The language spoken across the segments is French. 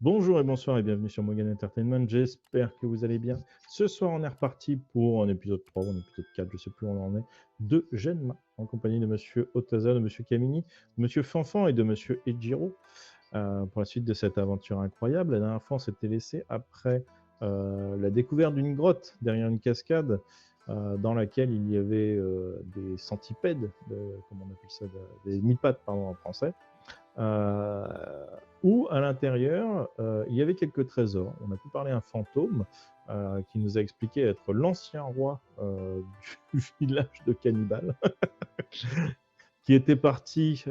Bonjour et bonsoir et bienvenue sur Morgan Entertainment. J'espère que vous allez bien. Ce soir, on est reparti pour un épisode 3 ou un épisode 4, je sais plus où on en est, de Genma, en compagnie de Monsieur Otaza, de Monsieur Kamini, de Monsieur Fanfan et de Monsieur Ejiro. Pour la suite de cette aventure incroyable, la dernière fois, on s'était laissé après la découverte d'une grotte derrière une cascade dans laquelle il y avait des centipèdes, comment on appelle ça, des mille-pattes, pardon, en français. Où à l'intérieur, il y avait quelques trésors. On a pu parler à un fantôme qui nous a expliqué être l'ancien roi du village de Cannibal, qui était parti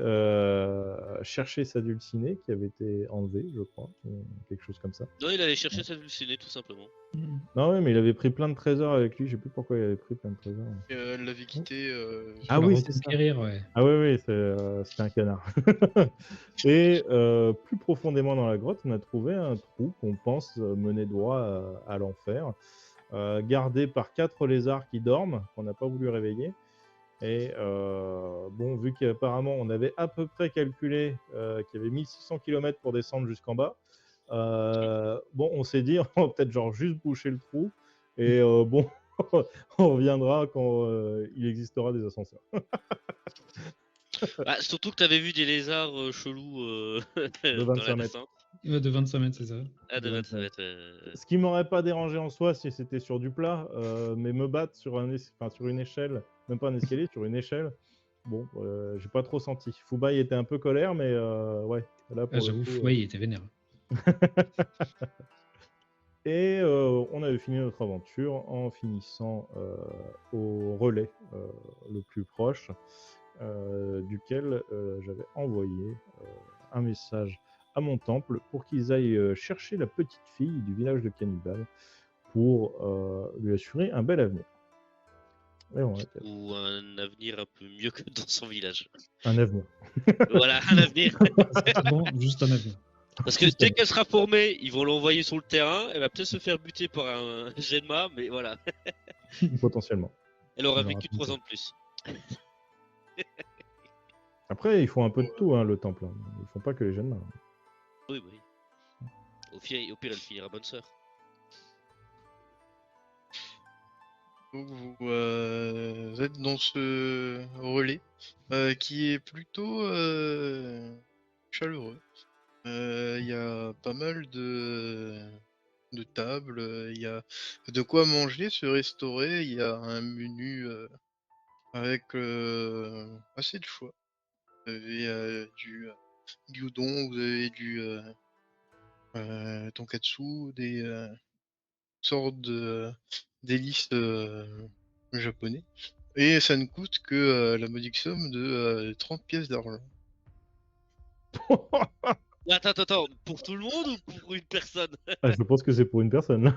chercher sa dulcinée, qui avait été enlevée, je crois, ou quelque chose comme ça. Non, il allait chercher sa dulcinée, tout simplement. Non, oui, mais il avait pris plein de trésors avec lui. Je sais plus pourquoi il avait pris plein de trésors. Elle l'avait quitté. Ah Pour oui, la c'est ça. reconquérir, ouais. Ah oui, oui, c'était un canard. Et plus profondément dans la grotte, on a trouvé un trou qu'on pense mener droit à l'enfer, gardé par 4 lézards qui dorment, qu'on n'a pas voulu réveiller. Et bon, vu qu'apparemment on avait à peu près calculé qu'il y avait 1600 km pour descendre jusqu'en bas, bon, on s'est dit, on va peut-être genre juste boucher le trou, et bon, on reviendra quand il existera des ascenseurs. Bah, surtout que t'avais vu des lézards chelous De dans 25 la mètres. descente. Ouais, de 25 mètres, c'est ça. Ah, de De 25 25 mètres. Ce qui m'aurait pas dérangé en soi si c'était sur du plat, mais me battre sur sur une échelle, même pas un escalier, sur une échelle, bon, j'ai pas trop senti. Fubai était un peu colère, mais ouais, là Ah, pour le j'avoue, coup, ouais, il était vénère. Et on avait fini notre aventure en finissant au relais le plus proche, duquel j'avais envoyé un message à mon temple pour qu'ils aillent chercher la petite fille du village de Cannibal pour lui assurer un bel avenir. Et on était là. Ou un avenir un peu mieux que dans son village. Un avenir. Voilà, un avenir. C'est bon, juste un avion. Parce que dès qu'elle sera formée, ils vont l'envoyer sur le terrain. Elle va peut-être se faire buter par un Genma, mais voilà. Potentiellement. Elle aura On aura vécu tout 3 fait. ans de plus. Après, ils font un peu de tout, hein, le temple. Ils font pas que les jeunes mains. Oui, oui. Au pire, elle finira bonne sœur. Donc vous êtes dans ce relais qui est plutôt chaleureux. Il y a pas mal de tables, il y a de quoi manger, se restaurer, il y a un menu avec assez de choix. Vous avez du gyudon, vous avez du tonkatsu, des sortes de délices japonais. Et ça ne coûte que la modique somme de 30 pièces d'argent. Attends, pour tout le monde ou pour une personne? Ah, je pense que c'est pour une personne.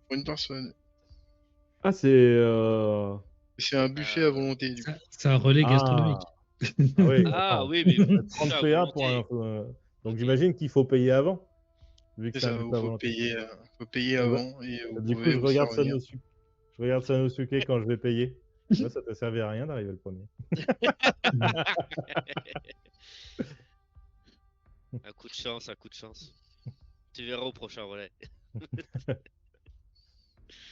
Pour une personne. Ah, c'est. C'est un buffet à volonté du coup. C'est un relais Ah. gastronomique. Ah oui, Ah attends. oui, mais 30 à PA pour volonté. un. Donc Ok. j'imagine qu'il faut payer avant, vu que C'est c'est un ça, buffet à faut volonté. payer Ah bah, avant et vous Du coup, pouvez je vous regarde servir. Je regarde Sanosuke quand je vais payer. Là, ça t'a servi à rien d'arriver le premier. Un coup de chance, un coup de chance. Tu verras au prochain relais.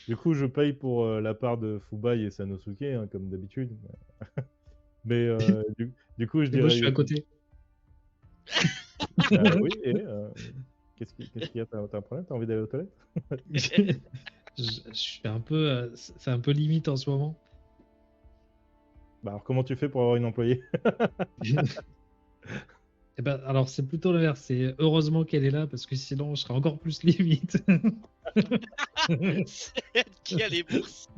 Du coup, je paye pour la part de Fubai et Sanosuke, hein, comme d'habitude. Mais du coup, je Et moi, je dirais. suis à côté. Oui, et qu'est-ce qu'il y a? T'as un problème? T'as envie d'aller aux toilettes? Je suis un peu, c'est un peu limite en ce moment. Bah alors, comment tu fais pour avoir une employée? Et ben, alors c'est plutôt l'inverse. C'est heureusement qu'elle est là parce que sinon, je serais encore plus limite. C'est elle qui a les bourses.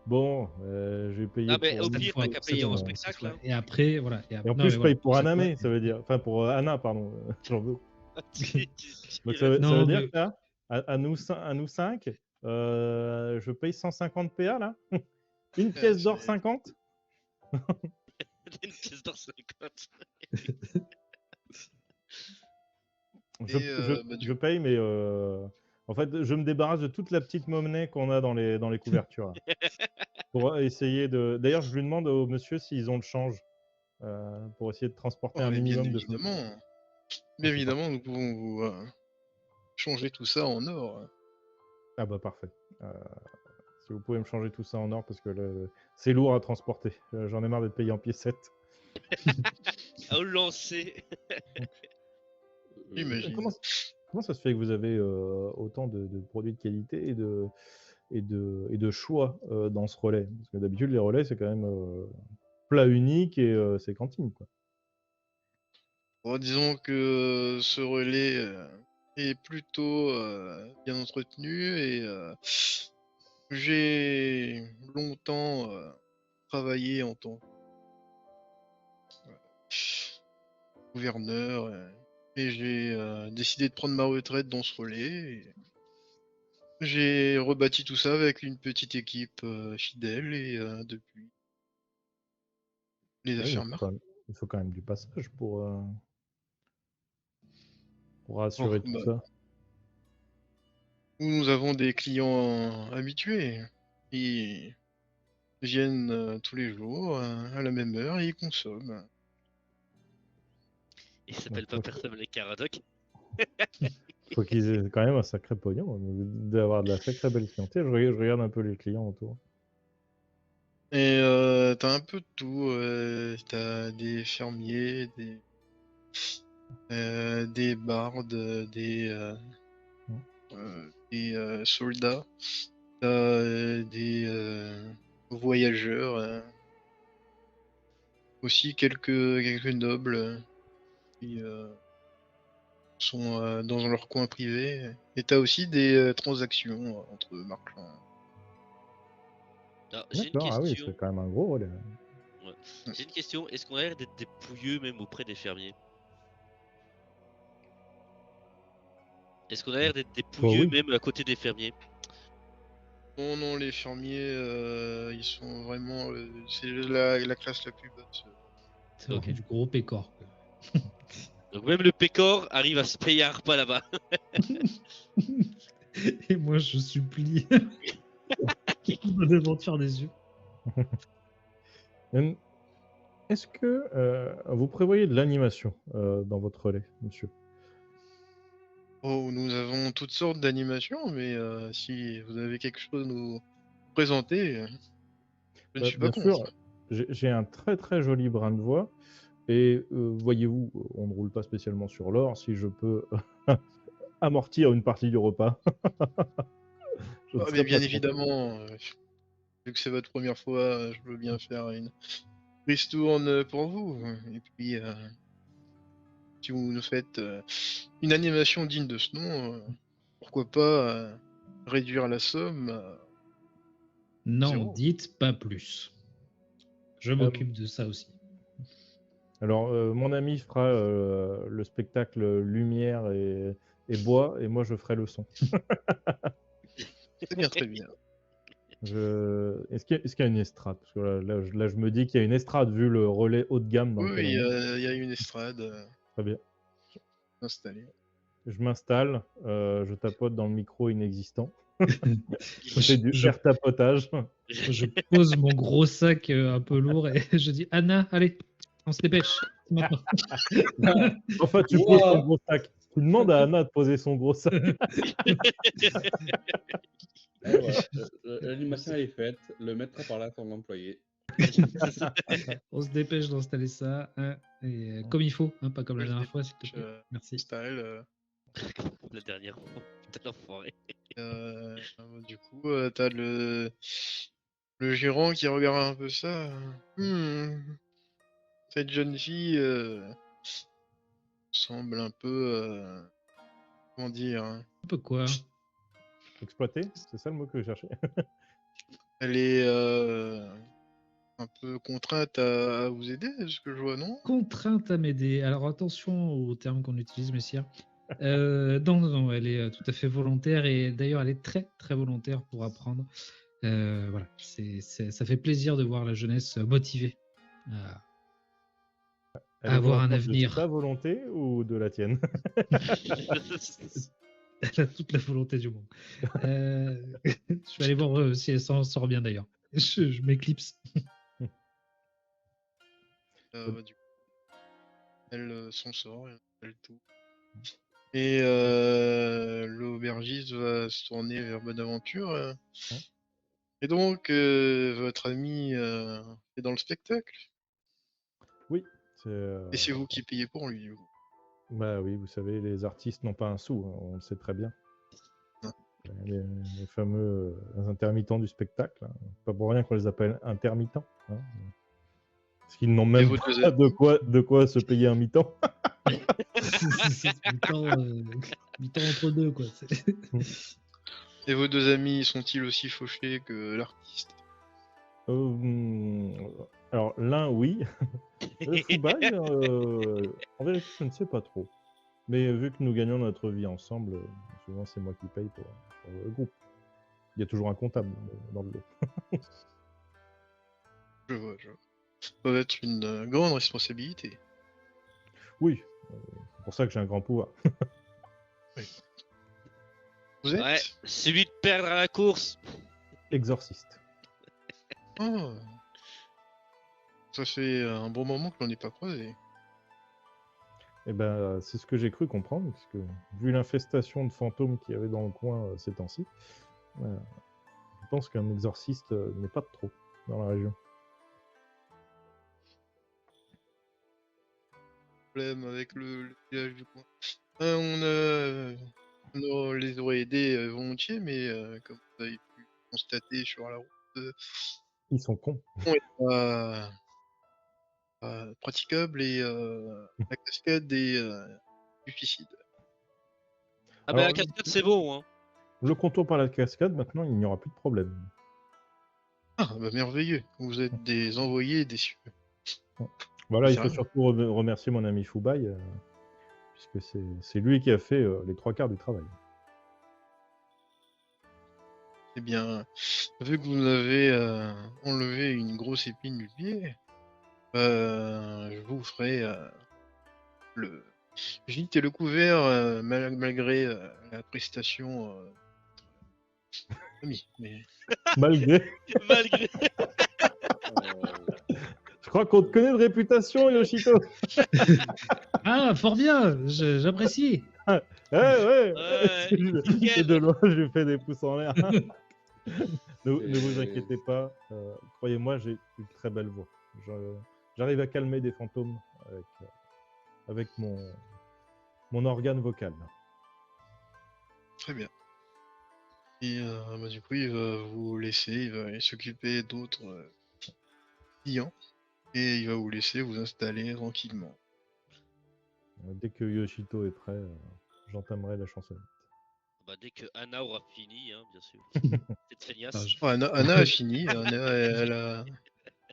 Bon, je vais payer Ah, mais pour au lui. pire, t'as qu'à payer en spectacle. Hein. Et après, voilà. Et en non, plus, mais je voilà, paye pour chaque fois, Aname, ça veut dire. Enfin, pour Anna, pardon. J'en veux. Donc, ça Non, veut Non, dire mais- que là, à nous 5, je paye 150 PA là? Une pièce d'or c'est- 50? une pièce d'or 50. Je paye, mais en fait, je me débarrasse de toute la petite monnaie qu'on a dans les couvertures. Là, pour essayer de. D'ailleurs, je lui demande au monsieur s'ils ont le change pour essayer de transporter Oh, un mais bien minimum de flux. évidemment. Bien c'est évidemment, nous pouvons vous changer tout ça en or. Ah bah parfait. Si vous pouvez me changer tout ça en or parce que c'est lourd à transporter. J'en ai marre d'être payé en piécettes. À le lancer. J'imagine. Comment ça se fait que vous avez autant de produits de qualité et de choix dans ce relais? Parce que d'habitude, les relais, c'est quand même plat unique et c'est cantine, quoi. Bon, disons que ce relais est plutôt bien entretenu et j'ai longtemps travaillé en tant que gouverneur et j'ai décidé de prendre ma retraite dans ce relais. Et j'ai rebâti tout ça avec une petite équipe fidèle et depuis, les Ah oui, affaires marchent. il faut quand même du passage pour Oh, assurer tout bah, ça. nous avons des clients habitués. Ils viennent tous les jours à la même heure et ils consomment. Il s'appelle pas Donc, personne les Caradoc. faut qu'ils aient quand même un sacré pognon. Vous devez avoir de la sacrée belle clientèle. Je regarde un peu les clients autour. Et t'as un peu de tout. T'as des fermiers, des bardes, des soldats, t'as des voyageurs, aussi quelques nobles qui sont dans leur coin privé. Et t'as aussi des transactions entre marchands. Alors, j'ai une D'accord, ah oui, question. c'est quand même un gros relais. Ouais. J'ai une question. Est-ce qu'on a l'air d'être des pouilleux même auprès des fermiers? Est-ce qu'on a l'air d'être des pouilleux oui. même à côté des fermiers? Non, non, les fermiers, ils sont vraiment. C'est la classe la plus basse. C'est Ok. vraiment du gros pécor. quoi. Donc même le pécor arrive à se payer un repas là-bas. Et moi, je supplie. devant te faire des yeux. Est-ce que vous prévoyez de l'animation dans votre relais, monsieur? Oh, nous avons toutes sortes d'animations, mais si vous avez quelque chose à nous présenter, je ne suis pas Bien sûr, contre. j'ai un très très joli brin de voix. Et voyez-vous, on ne roule pas spécialement sur l'or. Si je peux amortir une partie du repas, je ne Ah, serais mais pas bien contre. évidemment, vu que c'est votre première fois, je veux bien faire une ristourne pour vous. Et puis, si vous nous faites une animation digne de ce nom, pourquoi pas réduire la somme à Non, 0. dites pas plus. Je m'occupe de ça aussi. Alors, mon ami fera le spectacle lumière et bois, et moi je ferai le son. C'est bien, très bien. Est-ce qu'il y a une estrade? Parce que là, je me dis qu'il y a une estrade vu le relais haut de gamme dans Oui, lequel oui, on est. il y a une estrade Très bien. installée. Je m'installe, je tapote dans le micro inexistant. Je je, fais du je- air tapotage. je pose mon gros sac un peu lourd et je dis Anna, allez, on se dépêche. c'est maintenant. Enfin, tu poses ton gros sac. Tu demandes à Anna de poser son gros sac. Et voilà, l'animation est faite, le maître par là son employé. On se dépêche d'installer ça hein, et, comme il faut, hein, pas comme la Je dernière fois, s'il te plaît. dépêche, Merci. Style. La dernière fois. Putain d'enfoiré. Du coup, t'as le gérant qui regarde un peu ça. Cette jeune fille semble un peu, comment dire, hein, Un peu quoi? Exploiter, c'est ça le mot que je cherchais. elle est un peu contrainte à vous aider, ce que je vois, non? Contrainte à m'aider. Alors attention aux termes qu'on utilise, messieurs. Non, elle est tout à fait volontaire et d'ailleurs elle est très très volontaire pour apprendre. Voilà, ça fait plaisir de voir la jeunesse motivée Elle est avoir un volontaire de avenir. ta volonté ou de la tienne? Elle a toute la volonté du monde. Je vais aller voir si elle s'en sort bien d'ailleurs. Je m'éclipse. Du coup, elle s'en sort. fait le tout. Et l'aubergiste va se tourner vers Bonaventure. Ouais. Et donc, votre ami est dans le spectacle. Oui, Et c'est vous qui payez pour lui, du coup. bah oui, vous savez, les artistes n'ont pas un sou, hein, on le sait très bien. Ah. Les fameux intermittents du spectacle, hein. Pas pour rien qu'on les appelle intermittents, hein. Parce qu'ils n'ont même vos deux pas de quoi se payer un mi-temps. mi-temps entre deux, quoi. Et vos deux amis sont-ils aussi fauchés que l'artiste? Alors l'un, oui. Le Foubaille, en vérité, je ne sais pas trop. Mais vu que nous gagnons notre vie ensemble, souvent c'est moi qui paye pour le groupe. Il y a toujours un comptable dans le lot. Je vois. Ça doit être une grande responsabilité. Oui, c'est pour ça que j'ai un grand pouvoir. Vous êtes Ouais, celui de perdre à la course. Exorciste. Oh. Ça fait un bon moment que l'on n'est pas croisé. Eh ben, c'est ce que j'ai cru comprendre, parce que vu l'infestation de fantômes qu'il y avait dans le coin ces temps-ci, je pense qu'un exorciste n'est pas de trop dans la région. Problème avec le village du coin. On les aurait aidés volontiers, mais comme vous avez pu constater sur la route, Ils sont cons. praticable et la cascade est difficile. Ah bah Alors, la cascade c'est bon, hein. Le contour par la cascade, maintenant, il n'y aura plus de problème. Ah, bah merveilleux. Vous êtes des envoyés des cieux. Voilà, il C'est faut rien. surtout remercier mon ami Foubaille, puisque c'est lui qui a fait les 3/4 du travail. Eh bien, vu que vous avez enlevé une grosse épine du pied, je vous ferai le gîte et le couvert malgré la prestation ami. Mais Malgré. Malgré. Je crois qu'on te connaît de réputation, Yoshito. Ah, fort bien, j'apprécie. Ouais. nickel. Et de loin, je lui fais des pouces en l'air. Ne vous inquiétez pas. Croyez-moi, j'ai une très belle voix. J'arrive à calmer des fantômes avec mon organe vocal. très bien. Et du coup, il va vous laisser, il va aller s'occuper d'autres clients et il va vous laisser vous installer tranquillement. Dès que Yoshito est prêt, j'entamerai la chansonnette. Bah dès que Anna aura fini, hein, bien sûr. Cette feignasse. Ah, Oh, Anna a fini. Anna,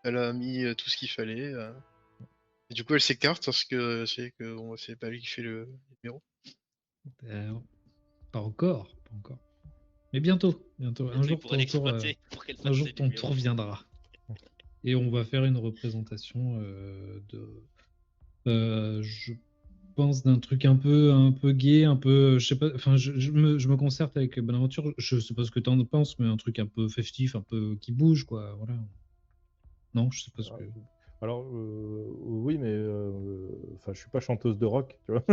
elle a mis tout ce qu'il fallait. Et du coup, elle s'écarte parce que c'est que bon, c'est pas lui qui fait le numéro. Pas encore. Mais bientôt. Un jour, Pour l'exploiter, pour qu'elle un fasse jour ses ton numéros. tour viendra. Et on va faire une représentation je pense d'un truc un peu gai, un peu, je sais pas, enfin, je me concerte avec Bonaventure, je sais pas ce que tu en penses, mais un truc un peu festif, un peu qui bouge, quoi, voilà. Non, je sais pas ce que... Alors, oui, mais je suis pas chanteuse de rock, tu vois.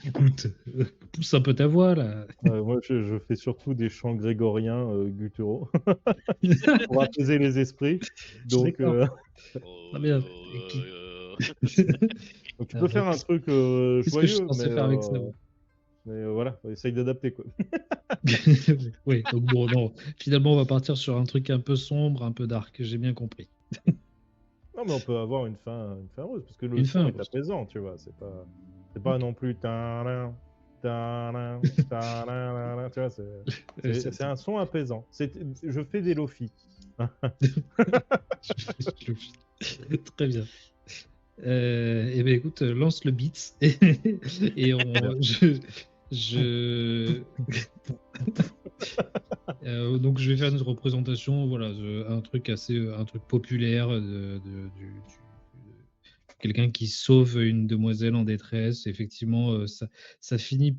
Écoute, pousse un peu ta voix, là. Moi, je fais surtout des chants grégoriens gutturaux pour apaiser les esprits. Donc, Oh, bien. donc tu peux faire un truc Qu'est-ce que je suis joyeux, censé faire avec ça, ouais. mais voilà, essaye d'adapter, quoi. Oui, donc bon, non. Finalement, on va partir sur un truc un peu sombre, un peu dark, j'ai bien compris. Non, mais on peut avoir une fin heureuse, parce que le Une son fin est heureuse. apaisant, tu vois. C'est pas non plus tadam, tadam, tadam, tu vois. C'est un son apaisant. Je fais des lofis. Très bien. Eh bien, écoute, lance le beat et donc je vais faire une représentation, voilà, un truc populaire quelqu'un qui sauve une demoiselle en détresse. Effectivement, ça finit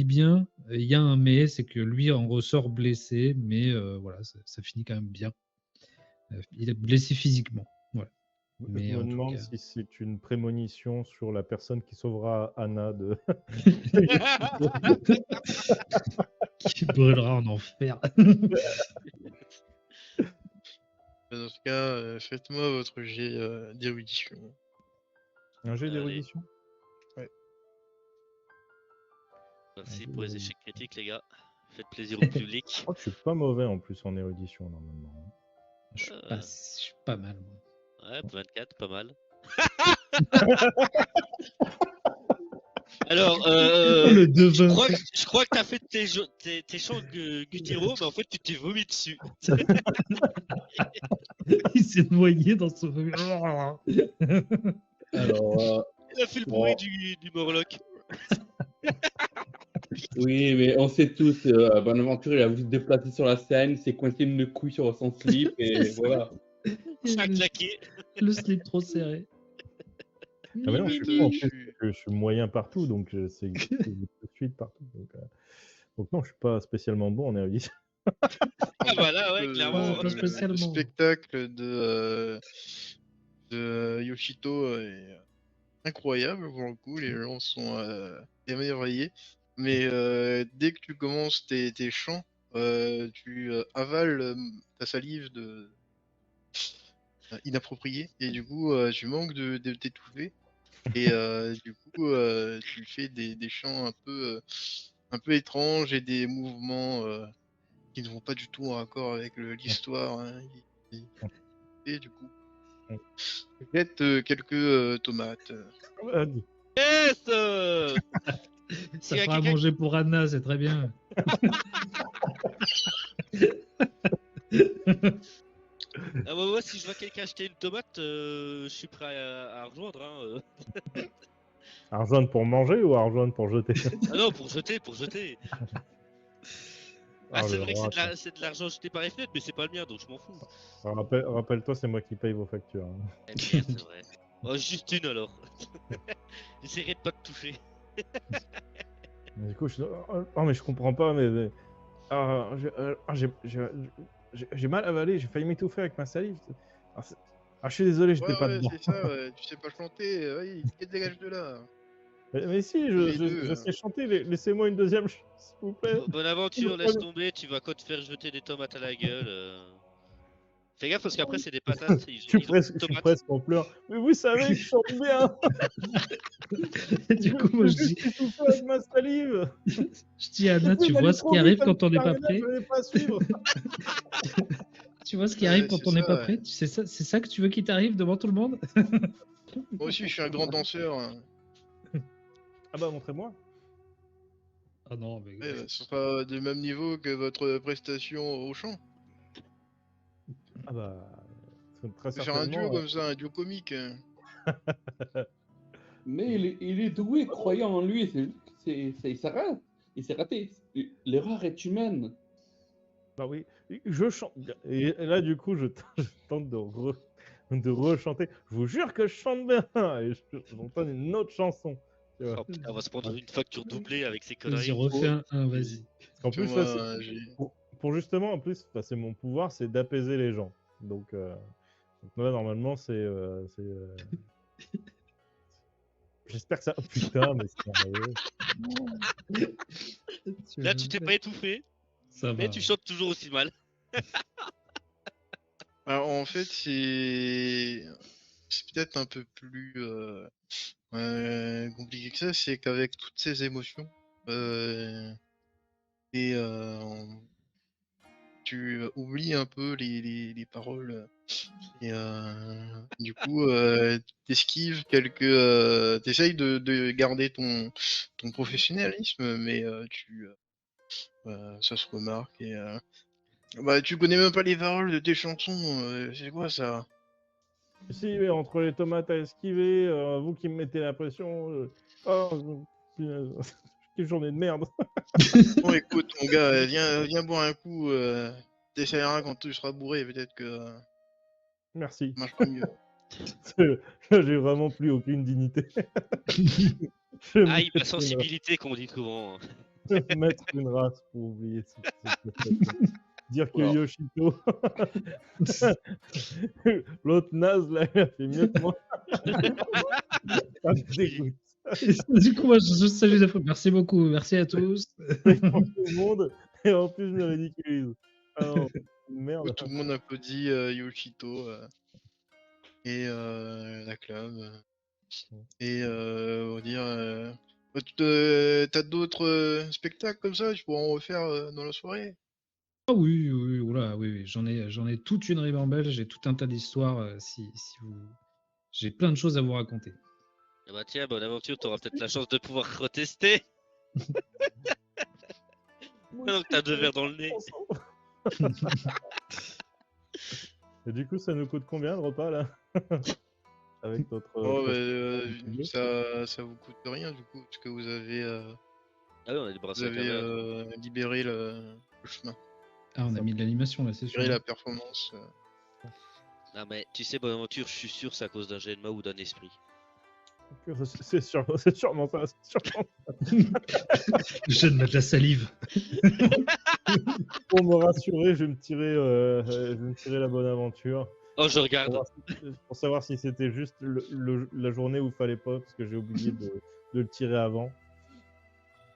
bien. Il y a un mais, c'est que lui en ressort blessé, mais voilà, ça finit quand même bien. Il est blessé physiquement. Voilà. Mais Je me en tout demande cas, si c'est une prémonition sur la personne qui sauvera Anna de. qui brûlera en enfer. Dans ce cas, faites-moi votre jet d'érudition. Un jet Allez. d'érudition. Merci pour les échecs critiques, les gars. Faites plaisir au public. Je crois que je suis pas mauvais en plus en érudition normalement. Je suis pas mal, moi. Ouais, 24, pas mal. Alors, Le devin. je crois que t'as fait tes chants Gutiro, mais en fait tu t'es vomi dessus. Il s'est noyé dans son vomi. Alors, Il a fait le bruit du Morlock. oui, mais on sait tous, Bonaventure, il a voulu se déplacer sur la scène, il s'est coincé une couille sur son slip, et voilà. Ça a claqué. Le slip trop serré. Ah mais non, je Limite, suis pas en tu- plus, je suis moyen partout, donc c'est de suite partout. Donc non, je suis pas spécialement bon en érudition. Ah bah là, ouais, le- clairement. Pas le spécialement. spectacle de Yoshito est incroyable pour le coup, les gens sont émerveillés. Mais dès que tu commences tes chants, tu avales ta salive inappropriée et du coup tu manques de t'étouffer et du coup tu fais des chants un peu étranges et des mouvements qui ne vont pas du tout en raccord avec l'histoire, hein, et du coup jette quelques tomates. Vas-y. Yes Ça Il y a fera à quelqu'un manger pour Anna, c'est très bien. Ah bah moi, si je vois quelqu'un acheter une tomate, je suis prêt à rejoindre. Hein. À rejoindre pour manger ou à rejoindre pour jeter? Ah non, pour jeter, pour jeter. Ah, Ah, c'est le vrai que rat, c'est de l'argent jeté par les fenêtres, mais c'est pas le mien, donc je m'en fous. Rappelle-toi, c'est moi qui paye vos factures. Hein. Eh merde, c'est vrai. Oh, juste une alors. J'essaierai de pas te toucher. Mais du coup, oh, mais je comprends pas, mais j'ai mal avalé, j'ai failli m'étouffer avec ma salive. Je suis désolé, j'étais Ouais, pas ouais, dedans. c'est ça, ouais. Tu sais pas chanter, ouais, dégage de là. Mais si, Les deux, je sais chanter, laissez-moi une deuxième chance, s'il vous plaît. Bonne aventure, laisse tomber, tu vas quoi te faire jeter des tomates à la gueule. Fais gaffe parce qu'après c'est des patates. Je suis presque en pleurs. Mais vous savez que je chante bien. Et du coup, moi, je dis, étouffé avec ma salive. je dis à Anna, tu Vous vois allez ce trop qui vite, arrive ça quand on me n'est pas fait prêt. rien, je vais pas suivre. Tu vois ce qui arrive Ouais, quand c'est on n'est ça, pas ouais. prêt. C'est ça que tu veux qu'il t'arrive devant tout le monde. Moi aussi, je suis un grand danseur. Hein. Ah bah montrez-moi. Ah non, mais Ouais, ce sera du même niveau que votre prestation au chant. Ah bah très On peut faire un duo certainement. comme ça, un duo comique. Hein. Mais il est doué, croyant en lui, il s'est raté. Il s'est raté. L'erreur est humaine. Bah oui, je chante bien. Et là du coup je tente de rechanter. Je vous jure que je chante bien. Et j'entends une autre chanson. Tu vois. Oh putain, on va se prendre une facture doublée avec ces vas-y, conneries. refais un, vas-y. Parce qu'en plus, Fais-moi là, un jet. pour justement, en plus, c'est mon pouvoir, c'est d'apaiser les gens. Donc là, normalement, c'est. J'espère que ça. Putain, mais c'est Là, tu t'es pas étouffé, Ça mais va. tu chantes toujours aussi mal. Alors en fait, c'est peut-être un peu plus compliqué que ça. C'est qu'avec toutes ces émotions et tu oublies un peu les paroles et du coup t'esquives quelques t'essayes de garder ton professionnalisme mais ça se remarque et bah tu connais même pas les paroles de tes chansons, c'est quoi ça? Si, mais entre les tomates à esquiver, vous qui me mettez la pression. Punaise, quelle journée de merde. Bon écoute mon gars, viens boire un coup, t'essayeras quand tu seras bourré, peut-être que Merci. ça marchera mieux. Là, j'ai vraiment plus aucune dignité. Je vais Ah, il me la sensibilité qu'on dit souvent. mettre une race pour oublier. Dire que Wow. Yoshito, l'autre naze, là, il a fait mieux que moi. Ça me dégoûte. Du coup, moi, je salue la fois. Merci beaucoup. Merci à tous. C'est pour tout le monde, et en plus, je me ridiculise. Ah non, merde. Tout le monde applaudit Yoshito et la clame. Et on va dire. T'as d'autres spectacles comme ça? Tu pourras en refaire dans la soirée? Ah oui, oui, oula, oui, oui. J'en ai toute une ribambelle. J'ai tout un tas d'histoires. Si vous, j'ai plein de choses à vous raconter. Ah bah tiens, bonne aventure, t'auras peut-être la chance de pouvoir retester. Maintenant que t'as 2 verres dans le nez. Et du coup, ça nous coûte combien le repas là? Avec notre. Oh, prestation. ça vous coûte rien du coup, parce que vous avez, Ah oui, on a des vous bracelets avez internet. libéré le chemin, Ah, on a mis de l'animation là, c'est sûr. libéré la performance. Non mais tu sais, bonne aventure, je suis sûr c'est à cause d'un GNMA ou d'un esprit. C'est sûrement ça. C'est sûrement... Je vais mettre de la salive. Pour me rassurer, je vais me tirer la bonne aventure. Oh, je regarde. Pour savoir si c'était juste la journée où il fallait pas, parce que j'ai oublié de le tirer avant.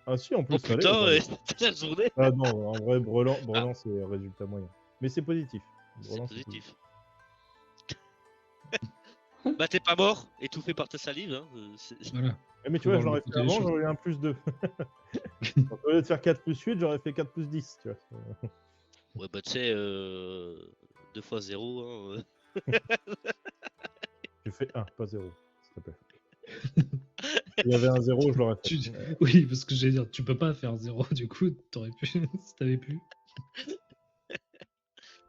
Ah si, en plus, Oh fallait. putain, Ouais. c'était la journée. Ah non, en vrai, Brelan c'est résultat moyen. Mais c'est positif. C'est Brelan, positif. Bah t'es pas mort, étouffé par ta salive. Hein. Voilà. Eh, mais tu Faut vois, voir je le l'aurais côté fait des avant, choses. j'aurais eu un plus 2. Au lieu de faire 4 plus 8, j'aurais fait 4 plus 10. Tu vois. Ouais bah tu sais, 2 fois 0. Hein. J'ai fait 1, pas 0, s'il te plaît. S'il y avait un 0, je l'aurais fait. Oui, parce que j'allais dire, tu peux pas faire 0, du coup, t'aurais pu, si t'avais pu.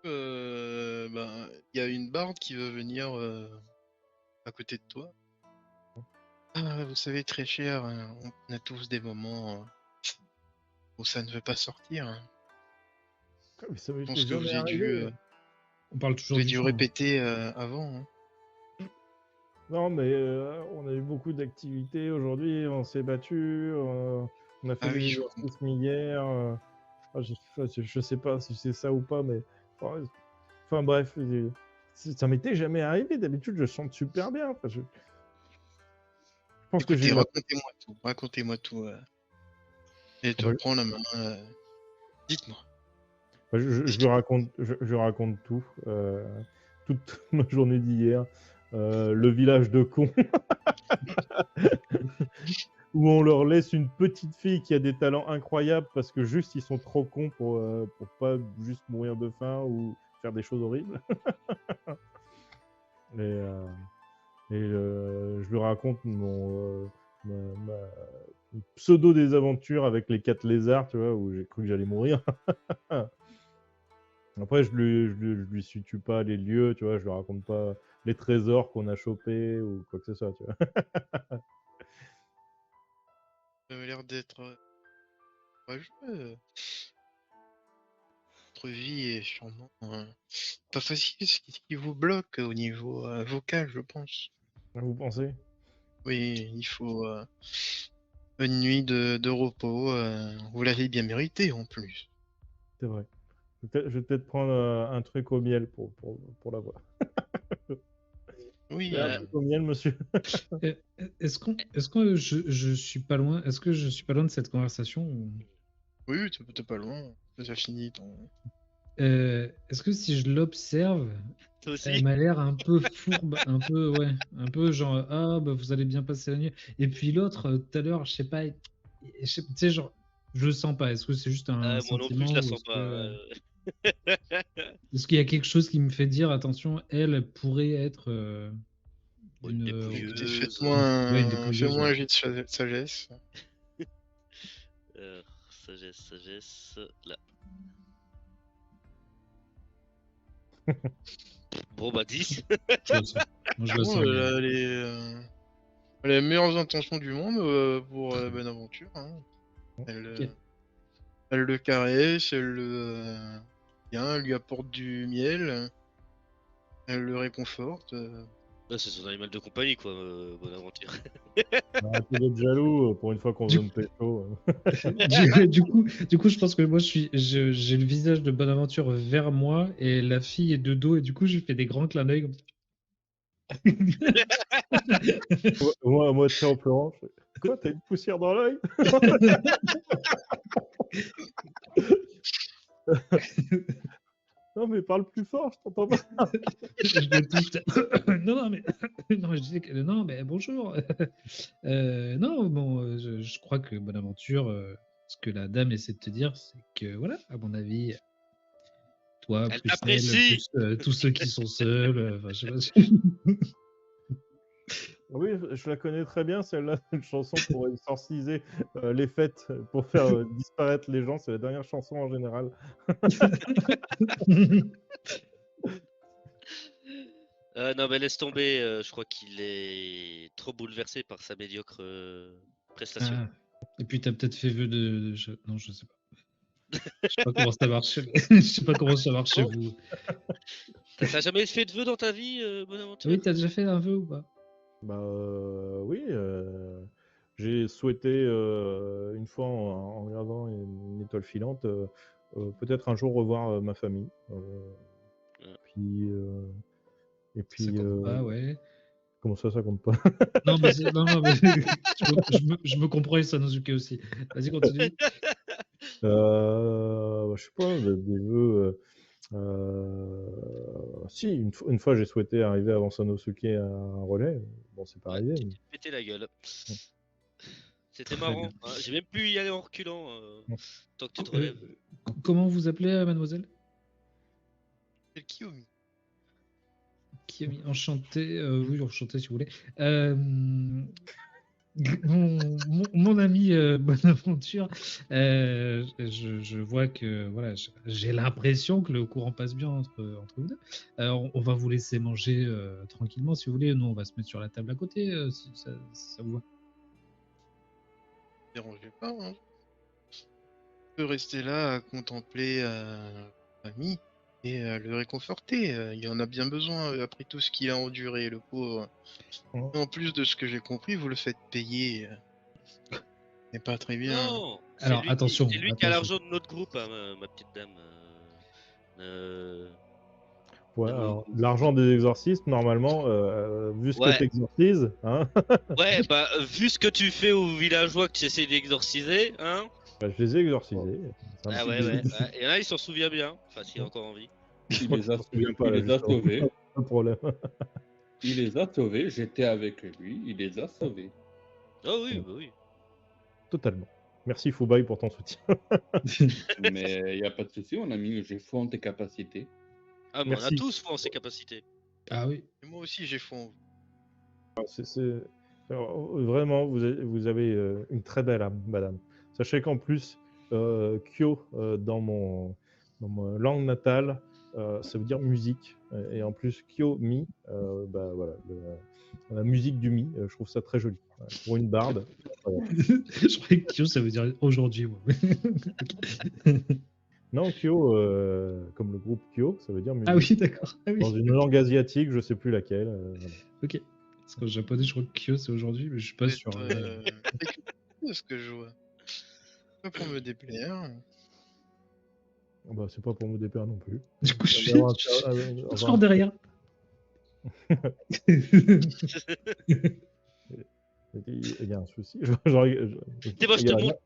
Ben, il y a une barde qui veut venir à côté de toi. Ah, vous savez, très cher, on a tous des moments où ça ne veut pas sortir. Hein. Mais ça Je m'était pense que jamais vous avez arrivé. On parle vous toujours avez du dû chant. répéter avant. Hein. Non, mais on a eu beaucoup d'activités aujourd'hui, on s'est battu, on a fait Ah des oui, je exercices hier. Je sais pas si c'est ça ou pas, mais enfin bref, ça m'était jamais arrivé. D'habitude, je chante super bien. Enfin, je pense que j'ai Écoutez, eu la... racontez-moi tout. Et te Ouais. prends la main. Dites-moi. Je raconte tout, toute ma journée d'hier, le village de cons, où on leur laisse une petite fille qui a des talents incroyables parce que juste ils sont trop cons pour pas juste mourir de faim ou faire des choses horribles. Je lui raconte ma pseudo désaventure avec les 4 lézards, tu vois, où j'ai cru que j'allais mourir. Après, je lui situe pas les lieux, tu vois, je lui raconte pas les trésors qu'on a chopés ou quoi que ce soit, tu vois. Ça avait l'air d'être courageux. Votre vie est sûrement pas facile, ce qui vous bloque au niveau vocal, je pense. Vous pensez? Oui, il faut une nuit de repos. Vous l'avez bien mérité en plus. C'est vrai. Je vais peut-être prendre un truc au miel pour la voix. Oui, Un truc au miel, monsieur. Est-ce que je suis pas loin? Est-ce que je suis pas loin de cette conversation? oui, t'es pas loin. Ça finit. Est-ce que si je l'observe, Toi aussi. elle m'a l'air un peu fourbe, un peu, ouais, un peu genre, ah, bah, vous allez bien passer la nuit. Et puis l'autre, tout à l'heure, je sais pas, tu sais, genre, je le sens pas. Est-ce que c'est juste un Moi non plus, je sentiment la ou sens pas. est-ce qu'il y a quelque chose qui me fait dire, attention, elle pourrait être Une Écoutez, dépouilleuse. Ouais, une dépouilleuse, fais-moi ouais. un jet de sagesse. Sagesse, là. Bon bah 10. Je le sens. Moi, je le sens Elle bien. a elle a les meilleures intentions du monde pour Bonaventure. Hein. Ok. Elle le caresse, elle le elle lui apporte du miel, elle le réconforte. Là, c'est son animal de compagnie, quoi, Bonaventure. Arrêtez d'être jaloux pour une fois qu'on Du- veut me pécho. du coup, je pense que moi, j'ai le visage de Bonaventure vers moi et la fille est de dos et du coup, je fais des grands clins d'œil comme ça. Moi, à moitié en pleurant, je fais, quoi, t'as une poussière dans l'œil? Non, mais parle plus fort, je t'entends pas. Je le touche. Non, mais non, je disais que non, mais bonjour. Non, bon, je crois que Bonaventure, ce que la dame essaie de te dire, c'est que voilà, à mon avis, toi, Elle plus elle, t'apprécie. plus tous ceux qui sont seuls, enfin, je sais pas. Oui, je la connais très bien, celle-là, une chanson pour exorciser les fêtes, pour faire disparaître les gens. C'est la dernière chanson en général. Non, mais laisse tomber, je crois qu'il est trop bouleversé par sa médiocre prestation. Ah. Et puis t'as peut-être fait vœu non, je sais pas. Je sais pas comment ça marche. Je sais pas comment ça marche chez Oh. vous. T'as jamais fait de vœux dans ta vie, Bonaventure? Oui, t'as déjà fait un vœu ou pas? Bah oui, j'ai souhaité une fois en regardant une étoile filante, peut-être un jour revoir ma famille. Et Ça puis, compte pas, ouais. comment ça compte pas? Non, mais je me comprends et Sanosuke aussi. Vas-y, continue. Je sais pas, des vœux. Si, une fois j'ai souhaité arriver avant Sanosuke à un relais. Bon, c'est pas Ouais, arrivé. tu mais- t'es pété la gueule. Ouais. C'était Très marrant. bien. Hein. J'ai même pu y aller en reculant Ouais. tant que tu te relèves. Comment vous appelez, mademoiselle? C'est le Kiyomi. Kiyomi, enchanté. Oui, enchanté si vous voulez. Mon ami Bonaventure, je vois que voilà, j'ai l'impression que le courant passe bien entre vous deux. On va vous laisser manger tranquillement si vous voulez. Nous, on va se mettre sur la table à côté si ça vous va. Dérangez pas, hein. Je peux rester là à contempler l'ami et le réconforter. Il en a bien besoin après tout ce qu'il a enduré, le pauvre. Ouais. Et en plus de ce que j'ai compris, vous le faites payer. C'est pas très bien. Non, Alors, attention, c'est lui qui a attention. l'argent de notre groupe, hein, ma petite dame. Ouais, Ne me- alors, l'argent des exorcistes, normalement, vu ce que Ouais. tu exorcises, hein, Ouais, bah, vu ce que tu fais aux villageois que tu essaies d'exorciser, hein. bah, je les ai exorcisés. C'est un Ah petit ouais, ouais. business. Et là, il s'en souvient bien. Enfin, s'il a encore envie. Je Il crois les qu'il a, s'en souvient pas, il là, les a justement. sauvés. Pas de problème. Il les a sauvés. J'étais avec lui. Il les a sauvés. Oh oui, bah oui. Totalement. Merci Foubaï pour ton soutien. Mais il n'y a pas de souci, mon ami. J'ai foi en tes capacités. Ah, mais on a Merci. tous foi en ses capacités. Ah oui. Et moi aussi, j'ai foi en vous. Alors, vraiment, vous avez une très belle âme, madame. Sachez qu'en plus, Kyo, dans ma langue natale, ça veut dire musique. Et en plus, Kyo-mi, bah, voilà, la musique du mi, je trouve ça très joli. Ouais, pour une barde. Je croyais que Kyo, ça veut dire aujourd'hui. Moi. Non, Kyo, comme le groupe Kyo, ça veut dire musique. Ah oui, d'accord. Ah Dans oui. une langue asiatique, je sais plus laquelle. Voilà. Ok. Parce qu'en japonais, je crois que Kyo, c'est aujourd'hui, mais je suis pas Vous sûr. êtes, de ce que je vois. Pas pour me déplaire. Bah, c'est pas pour me déplaire non plus. Du coup, je suis D'avoir toujours derrière. Il y a un souci. Tu sais, moi, je te il y a- montre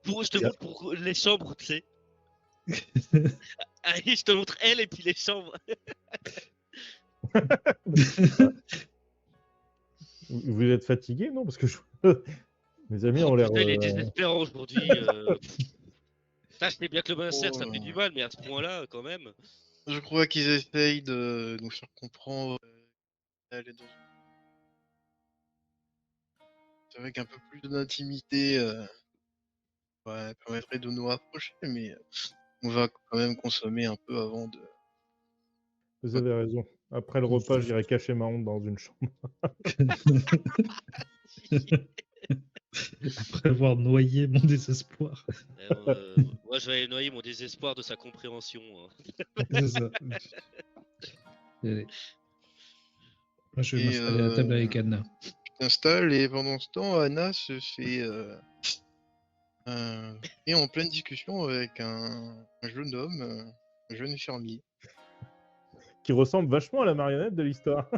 pour les chambres, tu sais. Allez, je te montre elle et puis les chambres. Vous êtes fatigué, non? Parce que mes amis ont l'air. Putain, il est désespérant aujourd'hui. Ça, je sais bien que le monastère, ça fait du mal, mais à ce point-là, quand même. Je crois qu'ils essayent de nous faire comprendre qu'elle est dans... C'est vrai qu'un peu plus d'intimité permettrait de nous rapprocher, mais on va quand même consommer un peu avant de... Vous avez raison. Après le repas, j'irai cacher ma honte dans une chambre. Après avoir noyé mon désespoir. Moi, je vais aller noyer mon désespoir de sa compréhension. Hein. C'est ça. Allez. Moi, je vais Et, m'installer à la table avec Anna. t'installe et pendant ce temps, Anna se fait est en pleine discussion avec un jeune homme, un jeune fermier. Qui ressemble vachement à la marionnette de l'histoire.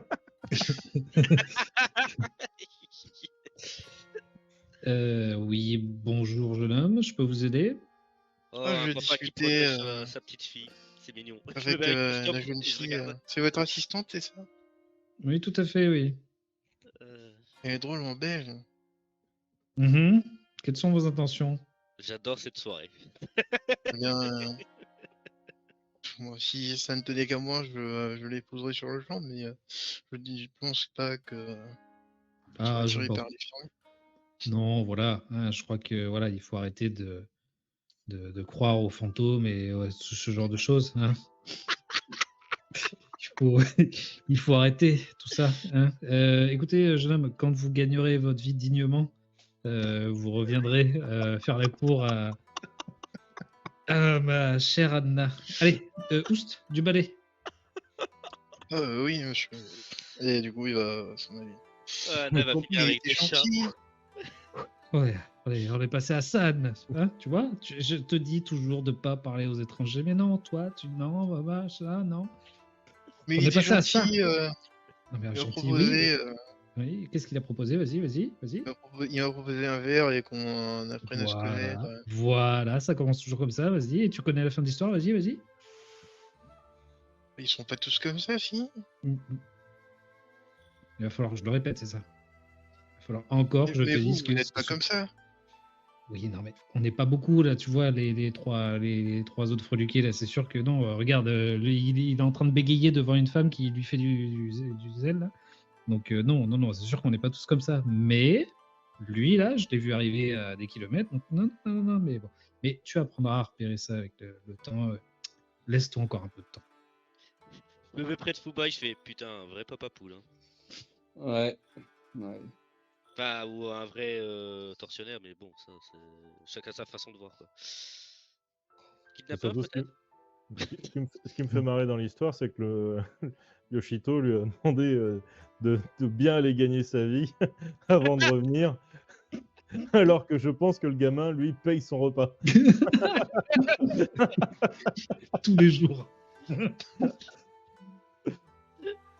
Oui, bonjour jeune homme, je peux vous aider? Oh, Ah, un je papa qui discutais protège sa petite fille. C'est mignon. Je me avec mets avec mon la stop jeune et je fille. regarde. C'est votre assistante, c'est ça? Oui, tout à fait, oui. Elle est drôlement belle. Mhm. Quelles sont vos intentions? J'adore cette soirée. Eh bien, moi, si ça ne tenait qu'à moi, je l'épouserais sur le champ, mais je pense pas que je sois Ah, je attiré pense. par les fermiers. Non, voilà, hein, je crois que voilà, il faut arrêter de croire aux fantômes et ouais, ce genre de choses, hein. Il faut, il faut arrêter tout ça, hein. Écoutez, jeune homme, quand vous gagnerez votre vie dignement, vous reviendrez faire la cour à ma chère Anna. Allez, oust, du balai. Ah oui, monsieur. Et du coup, il va s'en aller. Anna va finir Il avec était des chats. gentil. Ouais, allez, on est passé à ça, Anne, hein, tu vois? Je te dis toujours de pas parler aux étrangers, mais non, toi, non, bah, ça, non. Mais On il est était passé à ça. gentil. Non, mais Il m'a gentil, oui. proposé, Oui, qu'est-ce qu'il a proposé? Vas-y, vas-y, vas-y. il m'a proposé un verre et qu'on apprenne à se connaître. Voilà, voilà, ça commence toujours comme ça, vas-y. Et tu connais la fin de l'histoire, vas-y, vas-y. Ils sont pas tous comme ça, si? Il va falloir que je le répète, c'est ça. Il va falloir encore que je Mais te vous, dise vous que... n'êtes pas comme ça. Oui, non, mais on n'est pas beaucoup, là, tu vois, les trois autres freluquets, là, c'est sûr que non. Regarde, il est en train de bégayer devant une femme qui lui fait du zèle, là. Donc non, non, non, c'est sûr qu'on n'est pas tous comme ça. Mais lui, là, je l'ai vu arriver à des kilomètres. Donc non, non, non, non, mais bon. Mais tu apprendras à repérer ça avec le temps. Laisse-toi encore un peu de temps. Je me mets près de Fubai, je fais putain, un vrai papa poule. Hein. Ouais. Ouais. Enfin, ou un vrai tortionnaire, mais bon, ça, chacun sa façon de voir. Quoi. Et Kidnappeur, surtout, peut-être ce qui me fait marrer dans l'histoire, c'est que Yoshito lui a demandé de bien aller gagner sa vie avant de revenir, alors que je pense que le gamin, lui, paye son repas. Tous les jours.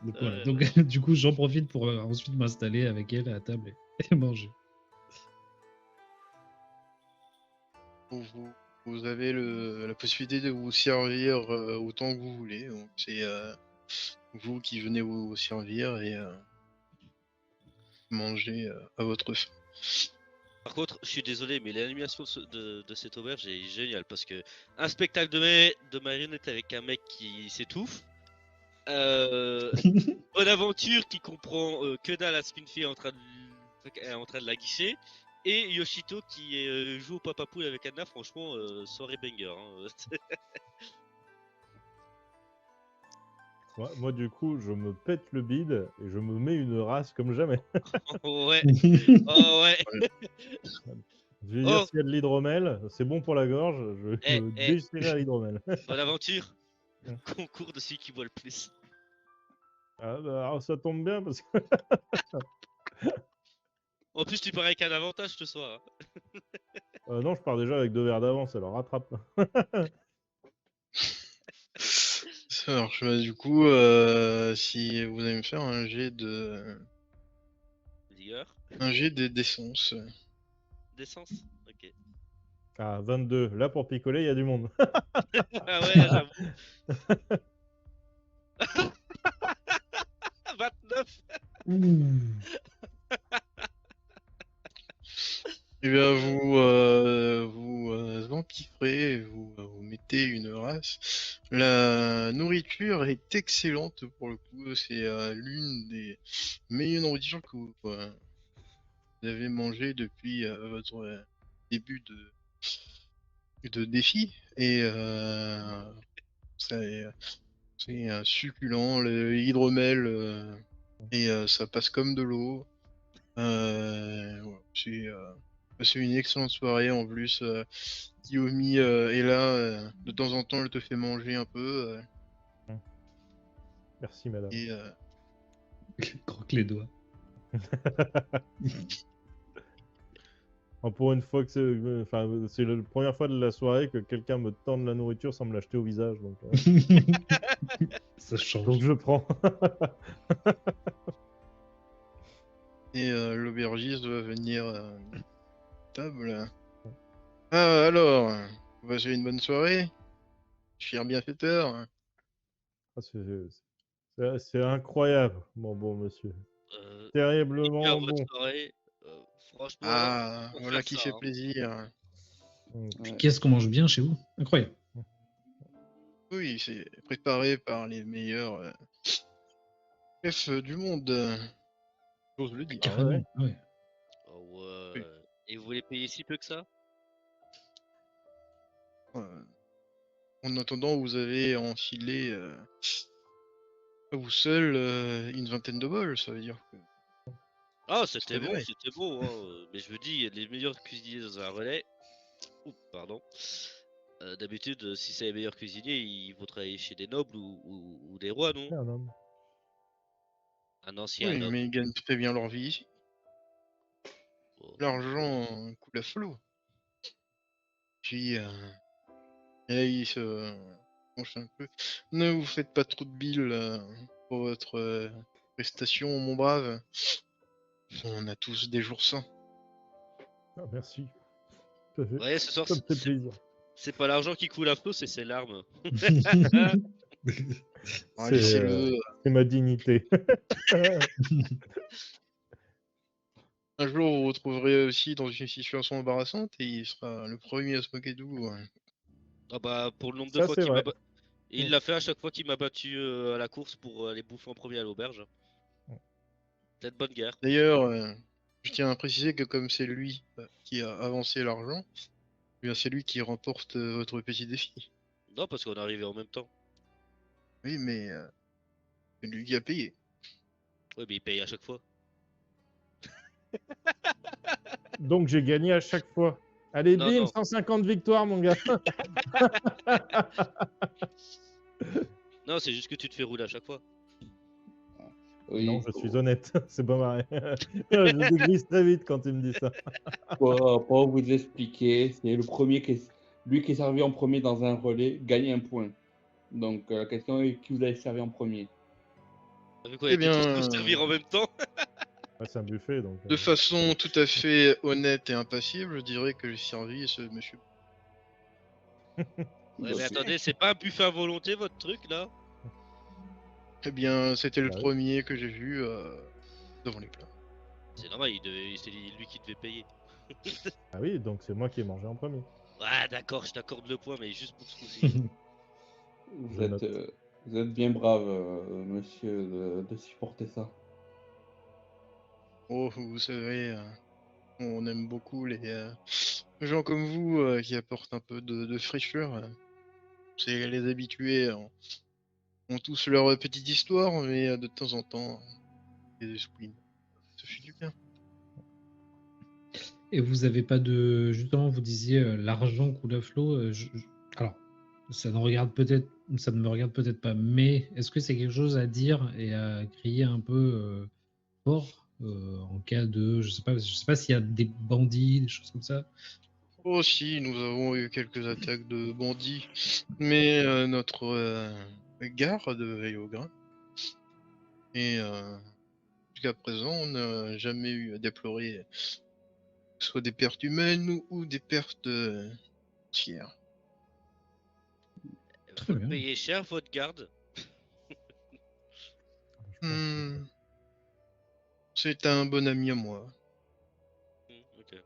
Donc, voilà. Donc du coup, j'en profite pour ensuite m'installer avec elle à la table et manger. Vous avez la possibilité de vous servir autant que vous voulez. Donc c'est vous qui venez vous servir et manger à votre faim. Par contre, je suis désolé, mais l'animation de cette auberge est géniale parce que un spectacle de marionnette avec un mec qui s'étouffe, bonne aventure qui comprend que dalle à Spinfy en train de la guicher, et Yoshito qui joue au Papa Poule avec Anna, franchement, soirée banger. Hein. Moi, du coup, je me pète le bide et je me mets une race comme jamais. Ouais, oh ouais. Je veux dire, s'il y a de l'hydromel, c'est bon pour la gorge, je vais Eh, me eh. déchirer à l'hydromel. Bonne aventure. Concours de celui qui boit le plus. Ah bah, alors, ça tombe bien parce que En plus, tu pars avec un avantage ce soir. Hein. non, je pars déjà avec 2 verres d'avance, alors rattrape. Ça marche. Bah, du coup, si vous allez me faire un jet Vigueur. d'essence. D'essence. Ok. Ah, 22. Là, pour picoler, il y a du monde. Ah ouais, là, j'avoue. 29. Eh bien, vous empiffrez, vous mettez une race. La nourriture est excellente pour le coup. C'est l'une des meilleures nourritures que vous avez mangé depuis votre début de défi. Et c'est succulent, le hydromel, et ça passe comme de l'eau. Voilà, c'est une excellente soirée en plus. Kiyomi est là, de temps en temps elle te fait manger un peu. Merci, madame. Et Croque les doigts. Pour une fois que c'est la première fois de la soirée que quelqu'un me tend de la nourriture sans me l'acheter au visage. Donc, Ça change. donc je prends. Et l'aubergiste va venir table. Ah alors, vous passez une bonne soirée? Cher bienfaiteur. Ah, c'est incroyable, mon bon monsieur. Hyper Terriblement bonne bon. soirée. Franchement, Ah, pour voilà faire qui ça, fait hein. plaisir. Puis qu'est-ce qu'on mange bien chez vous? Incroyable. Oui, c'est préparé par les meilleurs chefs du monde. J'ose le dire. Carrément. ouais. Ouais. Oh, Oui. Et vous voulez payer si peu que ça? En attendant, vous avez enfilé à vous seul une vingtaine de bols, ça veut dire que Ah, c'est c'était bon, avéré. c'était bon. Hein. Mais je me dis, il y a les meilleurs cuisiniers dans un relais. Oups, pardon. D'habitude, si c'est les meilleurs cuisiniers, ils vont travailler chez des nobles ou des rois, non? C'est un homme. Un ancien Oui, noble. mais ils gagnent très bien leur vie ici. Oh. L'argent coule à flot. Puis, et là, il se penche un peu. Ne vous faites pas trop de billes pour votre prestation, mon brave. On a tous des jours sains. Ah, merci. Ça fait- Ouais, ce soir, Ça me fait plaisir. c'est pas l'argent qui coule à flot, c'est ses larmes. Ah, C'est laissez-le. c'est ma dignité. Un jour, vous vous retrouverez aussi dans une situation embarrassante et il sera le premier à se moquer de vous. Ah bah, pour le nombre de Ça, fois c'est qu'il m'a vrai. il l'a fait à chaque fois qu'il m'a battu à la course pour aller bouffer en premier à l'auberge. Peut-être bonne guerre. D'ailleurs, je tiens à préciser que comme c'est lui qui a avancé l'argent, eh bien c'est lui qui remporte votre petit défi. Non, parce qu'on est arrivé en même temps. Oui, mais c'est lui qui a payé. Ouais, mais il paye à chaque fois. Donc, j'ai gagné à chaque fois. Allez, Non, bim, non. 150 victoires, mon gars. Non, c'est juste que tu te fais rouler à chaque fois. Oui, Non, je suis honnête. C'est pas marrant. Je dégrise très vite quand tu me dis ça. pour vous expliquer, c'est le premier lui qui est servi en premier dans un relais gagne un point. Donc la question est qui vous avez servi en premier. Vu qu'on Eh était tous bien, nous servir en même temps. Ouais, c'est un buffet, donc. de façon tout à fait honnête et impassible, je dirais que j'ai servi ce monsieur. Ouais, Donc, mais attendez, c'est pas un buffet à volonté votre truc là? Eh bien, c'était le Bah oui. premier que j'ai vu devant les plats. C'est normal, c'est lui qui devait payer. Ah oui, donc c'est moi qui ai mangé en premier. Ouais, d'accord, je t'accorde le point, mais juste pour ce coup-ci. vous Je note. êtes bien brave, monsieur, de supporter ça. Oh, vous savez, on aime beaucoup les gens comme vous qui apportent un peu de fraîcheur. C'est les habitués ont tous leur petite histoire, mais de temps en temps, les esprits, ça fait du bien. Et vous avez pas de. Justement, vous disiez l'argent coule à flot. Alors, ça ne me regarde peut-être pas, mais est-ce que c'est quelque chose à dire et à crier un peu fort en cas de. Je sais pas s'il y a des bandits, des choses comme ça. Oh si, nous avons eu quelques attaques de bandits, mais notre garde veille au grain. Et jusqu'à présent, on n'a jamais eu à déplorer soit des pertes humaines ou des pertes financières. Très Vous le bien. payez cher, votre garde? Je pense que- C'est un bon ami à moi. Ok.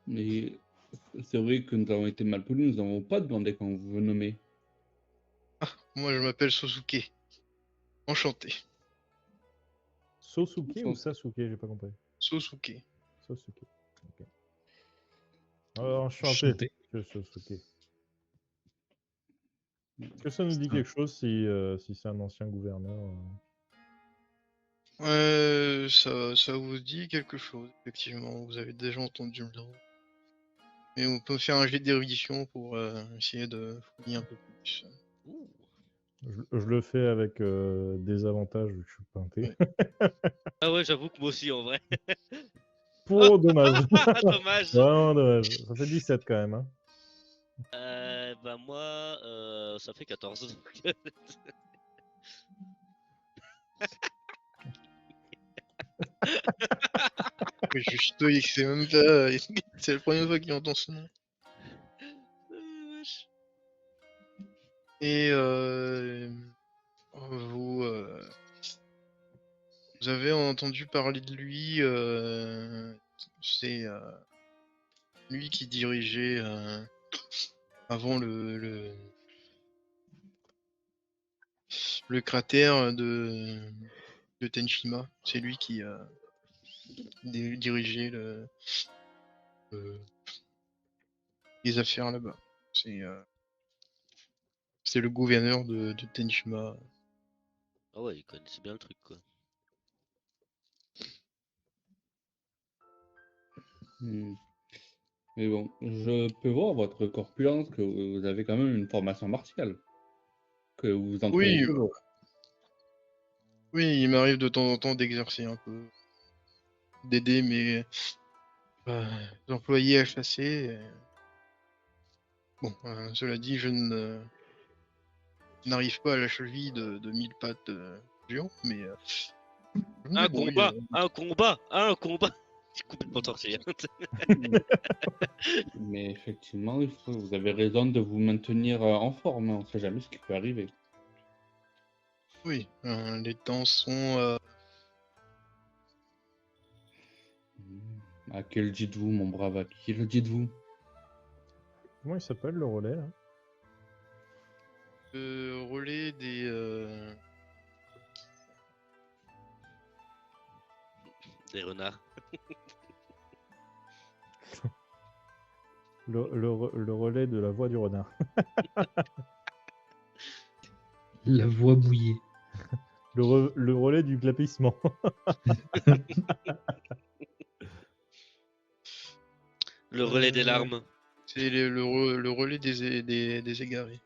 Mais c'est vrai que nous avons été mal polis, nous n'avons pas demandé quand vous vous nommez. Moi, je m'appelle Sosuke. Enchanté. Sosuke ou Sasuke, j'ai pas compris. Sosuke. Sosuke. Ok. Enchanté, Chanter. monsieur Sosuke. Est-ce que ça nous dit quelque chose si c'est un ancien gouverneur Ça vous dit quelque chose, effectivement. Vous avez déjà entendu le nom. Et on peut faire un jet d'érudition pour essayer de fouiller un peu plus. Ouh. Je le fais avec des avantages vu que je suis peinté. Ah ouais, j'avoue que moi aussi en vrai. Pour dommage. Dommage. Vraiment dommage. Ça fait 17 quand même. Hein. Bah moi, ça fait 14. Mais je suis stoïque, c'est même pas. C'est la première fois qu'il entend ce nom. Vache. Et vous, vous avez entendu parler de lui. C'est lui qui dirigeait avant le cratère de Tenshima. C'est lui qui dirigeait les affaires là-bas. C'est le gouverneur de Tenshima. Ah ouais, il connaissait bien le truc quoi. Hmm. Mais bon, je peux voir votre corpulence que vous avez quand même une formation martiale, que vous vous entraînez Oui, toujours. oui, il m'arrive de temps en temps d'exercer un peu, d'aider mes employés à chasser. Bon, cela dit, je n'arrive pas à la cheville de 1000 pattes géants, mais je me Un débrouille. combat, un combat, un combat. C'est complètement torché. Mais effectivement, vous avez raison de vous maintenir en forme. On ne sait jamais ce qui peut arriver. Oui, les temps sont. À qui le dites-vous, mon brave? À qui le dites-vous? Comment il s'appelle le relais là? Relais des. Des renards. Le relais de la voix du renard. La voix bouillée. Le relais du glapissement. Le relais des larmes. C'est le relais des égarés.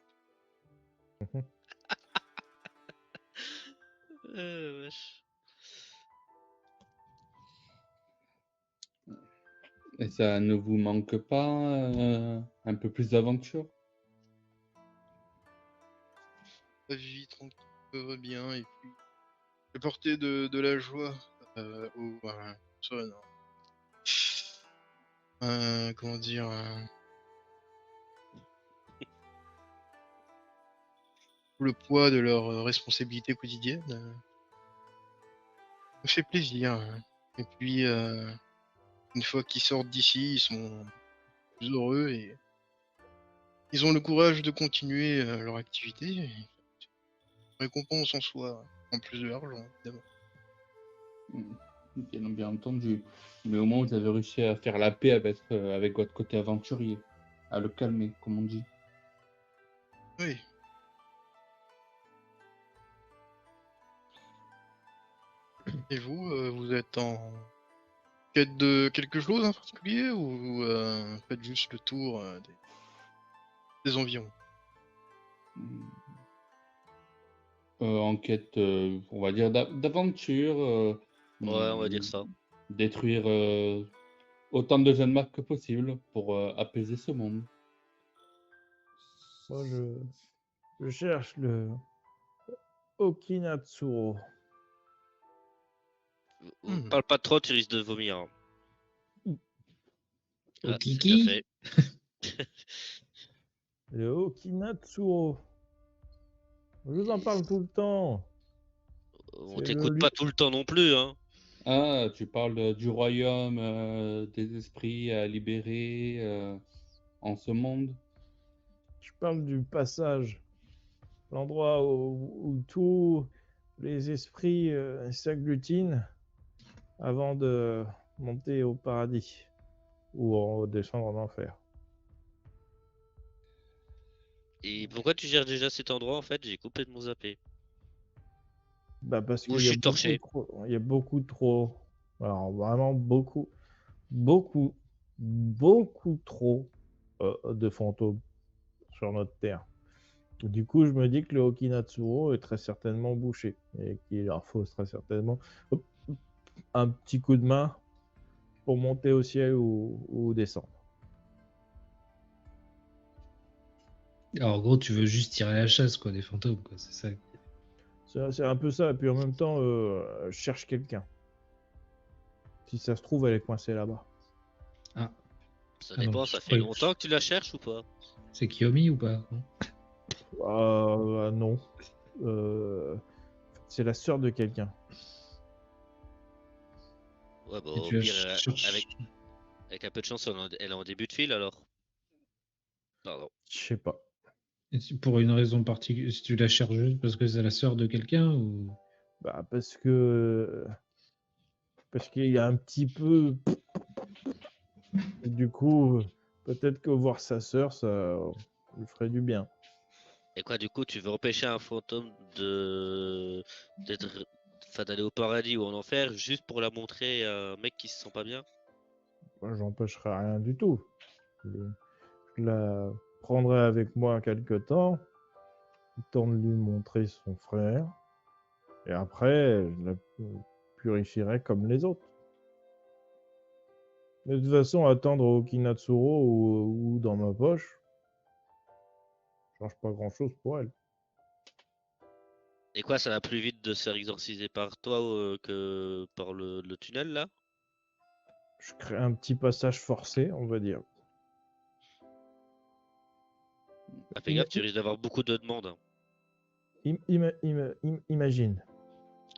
Vache. Et ça ne vous manque pas un peu plus d'aventure? La vie tranquille, va bien, et puis apporter de la joie comment dire, sous le poids de leurs responsabilités quotidiennes. Ça me fait plaisir. Et puis, une fois qu'ils sortent d'ici, ils sont plus heureux et ils ont le courage de continuer leur activité. Et récompense en soi, en plus de l'argent, évidemment. Bien entendu. Mais au moins, vous avez réussi à faire la paix avec votre côté aventurier. À le calmer, comme on dit. Oui. Et vous, vous êtes en quête de quelque chose en particulier ou vous faites juste le tour des environs? En quête, on va dire, d'aventure. Ouais, on va dire ça. Détruire autant de jeunes marques que possible pour apaiser ce monde. Moi, je cherche le Okinatsuro. Parle pas trop, tu risques de vomir. Hein. Ah, c'est Okiki. déjà fait. Le Okinatsuro. Je vous en parle tout le temps. On C'est t'écoute le pas tout le temps non plus. Hein. Ah, tu parles du royaume des esprits à libérer en ce monde. Je parle du passage. L'endroit où tous les esprits s'agglutinent avant de monter au paradis ou descendre en enfer. Et pourquoi tu gères déjà cet endroit en fait? J'ai complètement zappé. Bah parce Ou qu'il je y a suis torché. il y a beaucoup trop, alors vraiment beaucoup trop de fantômes sur notre terre. Du coup, je me dis que le Okinatsuro est très certainement bouché et qu'il leur faut très certainement hop, un petit coup de main pour monter au ciel ou descendre. Alors, en gros, tu veux juste tirer la chasse, quoi, des fantômes, quoi. C'est ça. C'est un peu ça. Et puis en même temps, je cherche quelqu'un. Si ça se trouve, elle est coincée là-bas. Ah, Ça Ah non, dépend, je ça fait croyais- longtemps que tu la cherches ou pas? c'est Kiyomi ou pas? Non. Non. C'est la sœur de quelqu'un. Ouais, bah Et au tu la pire, cherches- avec un peu de chance, elle est en début de fil alors. Pardon. Je sais pas. Et pour une raison particulière, si tu la cherches juste parce que c'est la sœur de quelqu'un ou. Bah, parce qu'il y a un petit peu. Et du coup, peut-être que voir sa sœur, ça lui ferait du bien. Et quoi, du coup, tu veux empêcher un fantôme d'aller au paradis ou en enfer juste pour la montrer à un mec qui se sent pas bien? Moi, j'empêcherai rien du tout. Je la prendrai avec moi quelque temps, le temps de lui montrer son frère, et après, je la purifierai comme les autres. De toute façon, attendre au Kinatsuro ou dans ma poche, change pas grand-chose pour elle. Et quoi, ça va plus vite de se faire exorciser par toi que par le tunnel là? Je crée un petit passage forcé, on va dire. Ah, fais gaffe, tu risques d'avoir beaucoup de demandes, hein. Imagine,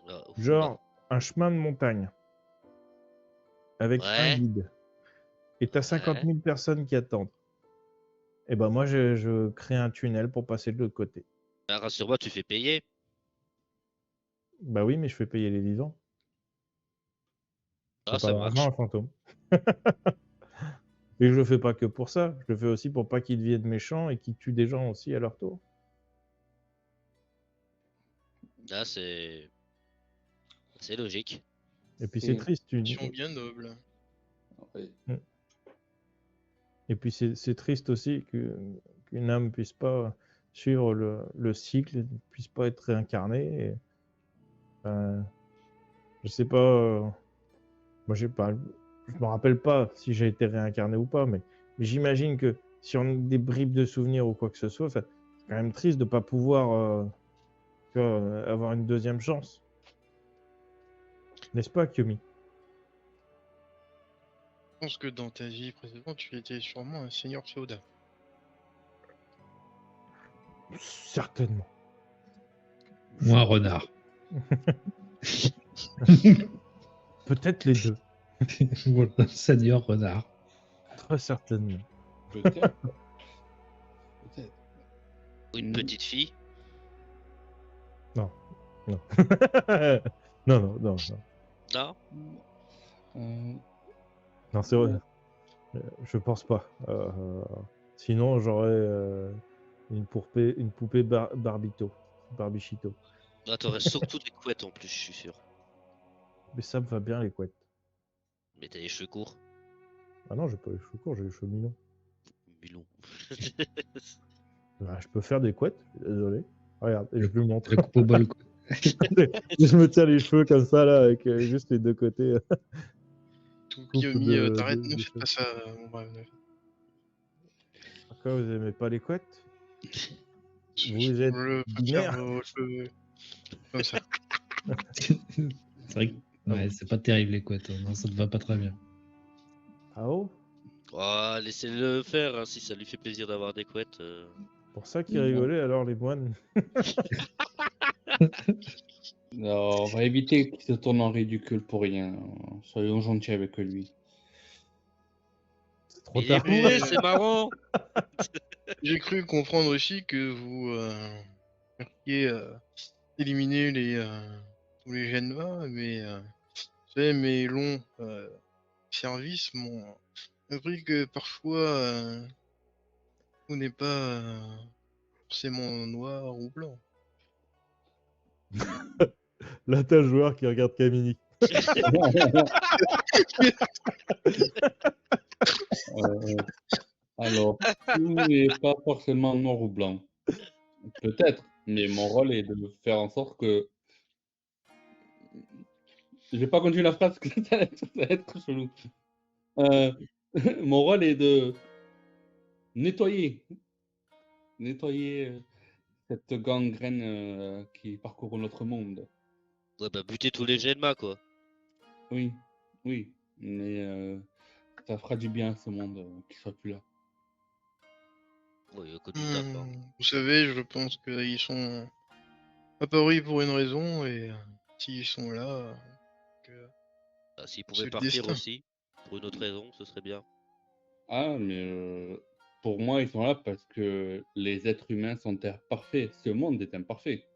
Ah, ouf, genre un chemin de montagne avec un Ouais, guide, et t'as 50 ouais. 000 personnes qui attendent. Et ben moi, je crée un tunnel pour passer de l'autre côté. Bah, rassure-moi, tu fais payer. Bah oui, mais je fais payer les vivants. Ah, C'est pas ça d'argent, marche. un fantôme. Et je le fais pas que pour ça. Je le fais aussi pour pas qu'ils deviennent méchants et qu'ils tuent des gens aussi à leur tour. Là, c'est logique. Et puis c'est Et- triste. Action bien noble. Ouais. Et puis c'est triste aussi qu'une âme puisse pas suivre le cycle, ne puisse pas être réincarnée. Et, je sais pas. Moi, j'ai pas. Je me rappelle pas si j'ai été réincarné ou pas, mais j'imagine que si on a des bribes de souvenirs ou quoi que ce soit, c'est quand même triste de pas pouvoir tu vois, avoir une deuxième chance. N'est-ce pas, Kyomi? Je pense que dans ta vie précédente, tu étais sûrement un seigneur féodal. Certainement. Ou un renard. Peut-être les deux. Voilà, seigneur renard. Très certainement. Peut-être. Peut-être. Ou une Mm. petite fille. Non. Non. Non, non, non, non. Non? Euh, Non, c'est vrai. Je pense pas. Sinon, j'aurais une poupée Barbichito. Là, t'aurais surtout des couettes en plus, je suis sûr. Mais ça me va bien, les couettes. Mais t'as les cheveux courts. Ah non, j'ai pas les cheveux courts, j'ai les cheveux mignons. Milon. Bah, je peux faire des couettes, désolé. Regarde, et je vous montre. La coupe au bol, quoi. Je me tiens les cheveux comme ça, là, avec juste les deux côtés. Tout Coupe Kiyomi, de- t'arrêtes, de- ne de fais pas ça, mon brave. Pourquoi vous aimez pas les couettes? Je êtes préfère binaire. vos cheveux comme ça. C'est vrai que ouais, c'est pas terrible les couettes. Non, ça te va pas très bien. Ah oh? Oh, laissez-le faire, hein, si ça lui fait plaisir d'avoir des couettes. Pour ça qu'ils Non. rigolaient, alors, les moines. Non, on va éviter qu'il se tourne en ridicule pour rien. Soyons gentils avec lui. C'est trop Il est tard. bourré, c'est marrant. J'ai cru comprendre aussi que vous cherchiez éliminer tous les Genma, mais vous savez, mes longs services m'ont appris que parfois tout n'est pas forcément noir ou blanc. Là, t'as le joueur qui regarde Kamini. Alors, tout n'est pas forcément noir ou blanc. Peut-être, mais mon rôle est de faire en sorte que. Je vais pas continuer la phrase, parce que ça va être chelou. Euh, Mon rôle est de nettoyer, nettoyer cette gangrène qui parcourt notre monde. Ouais, bah buter tous les Genma, quoi. Oui, oui, mais ça fera du bien à ce monde qu'il soit plus là. Ouais, il y a que du taf, hein. Vous savez, je pense qu'ils sont apparus pour une raison et s'ils sont là, que Bah, s'ils c'est pouvaient le partir destin. aussi, pour une autre raison, ce serait bien. Ah, mais pour moi, ils sont là parce que les êtres humains sont parfaits. Ce monde est imparfait.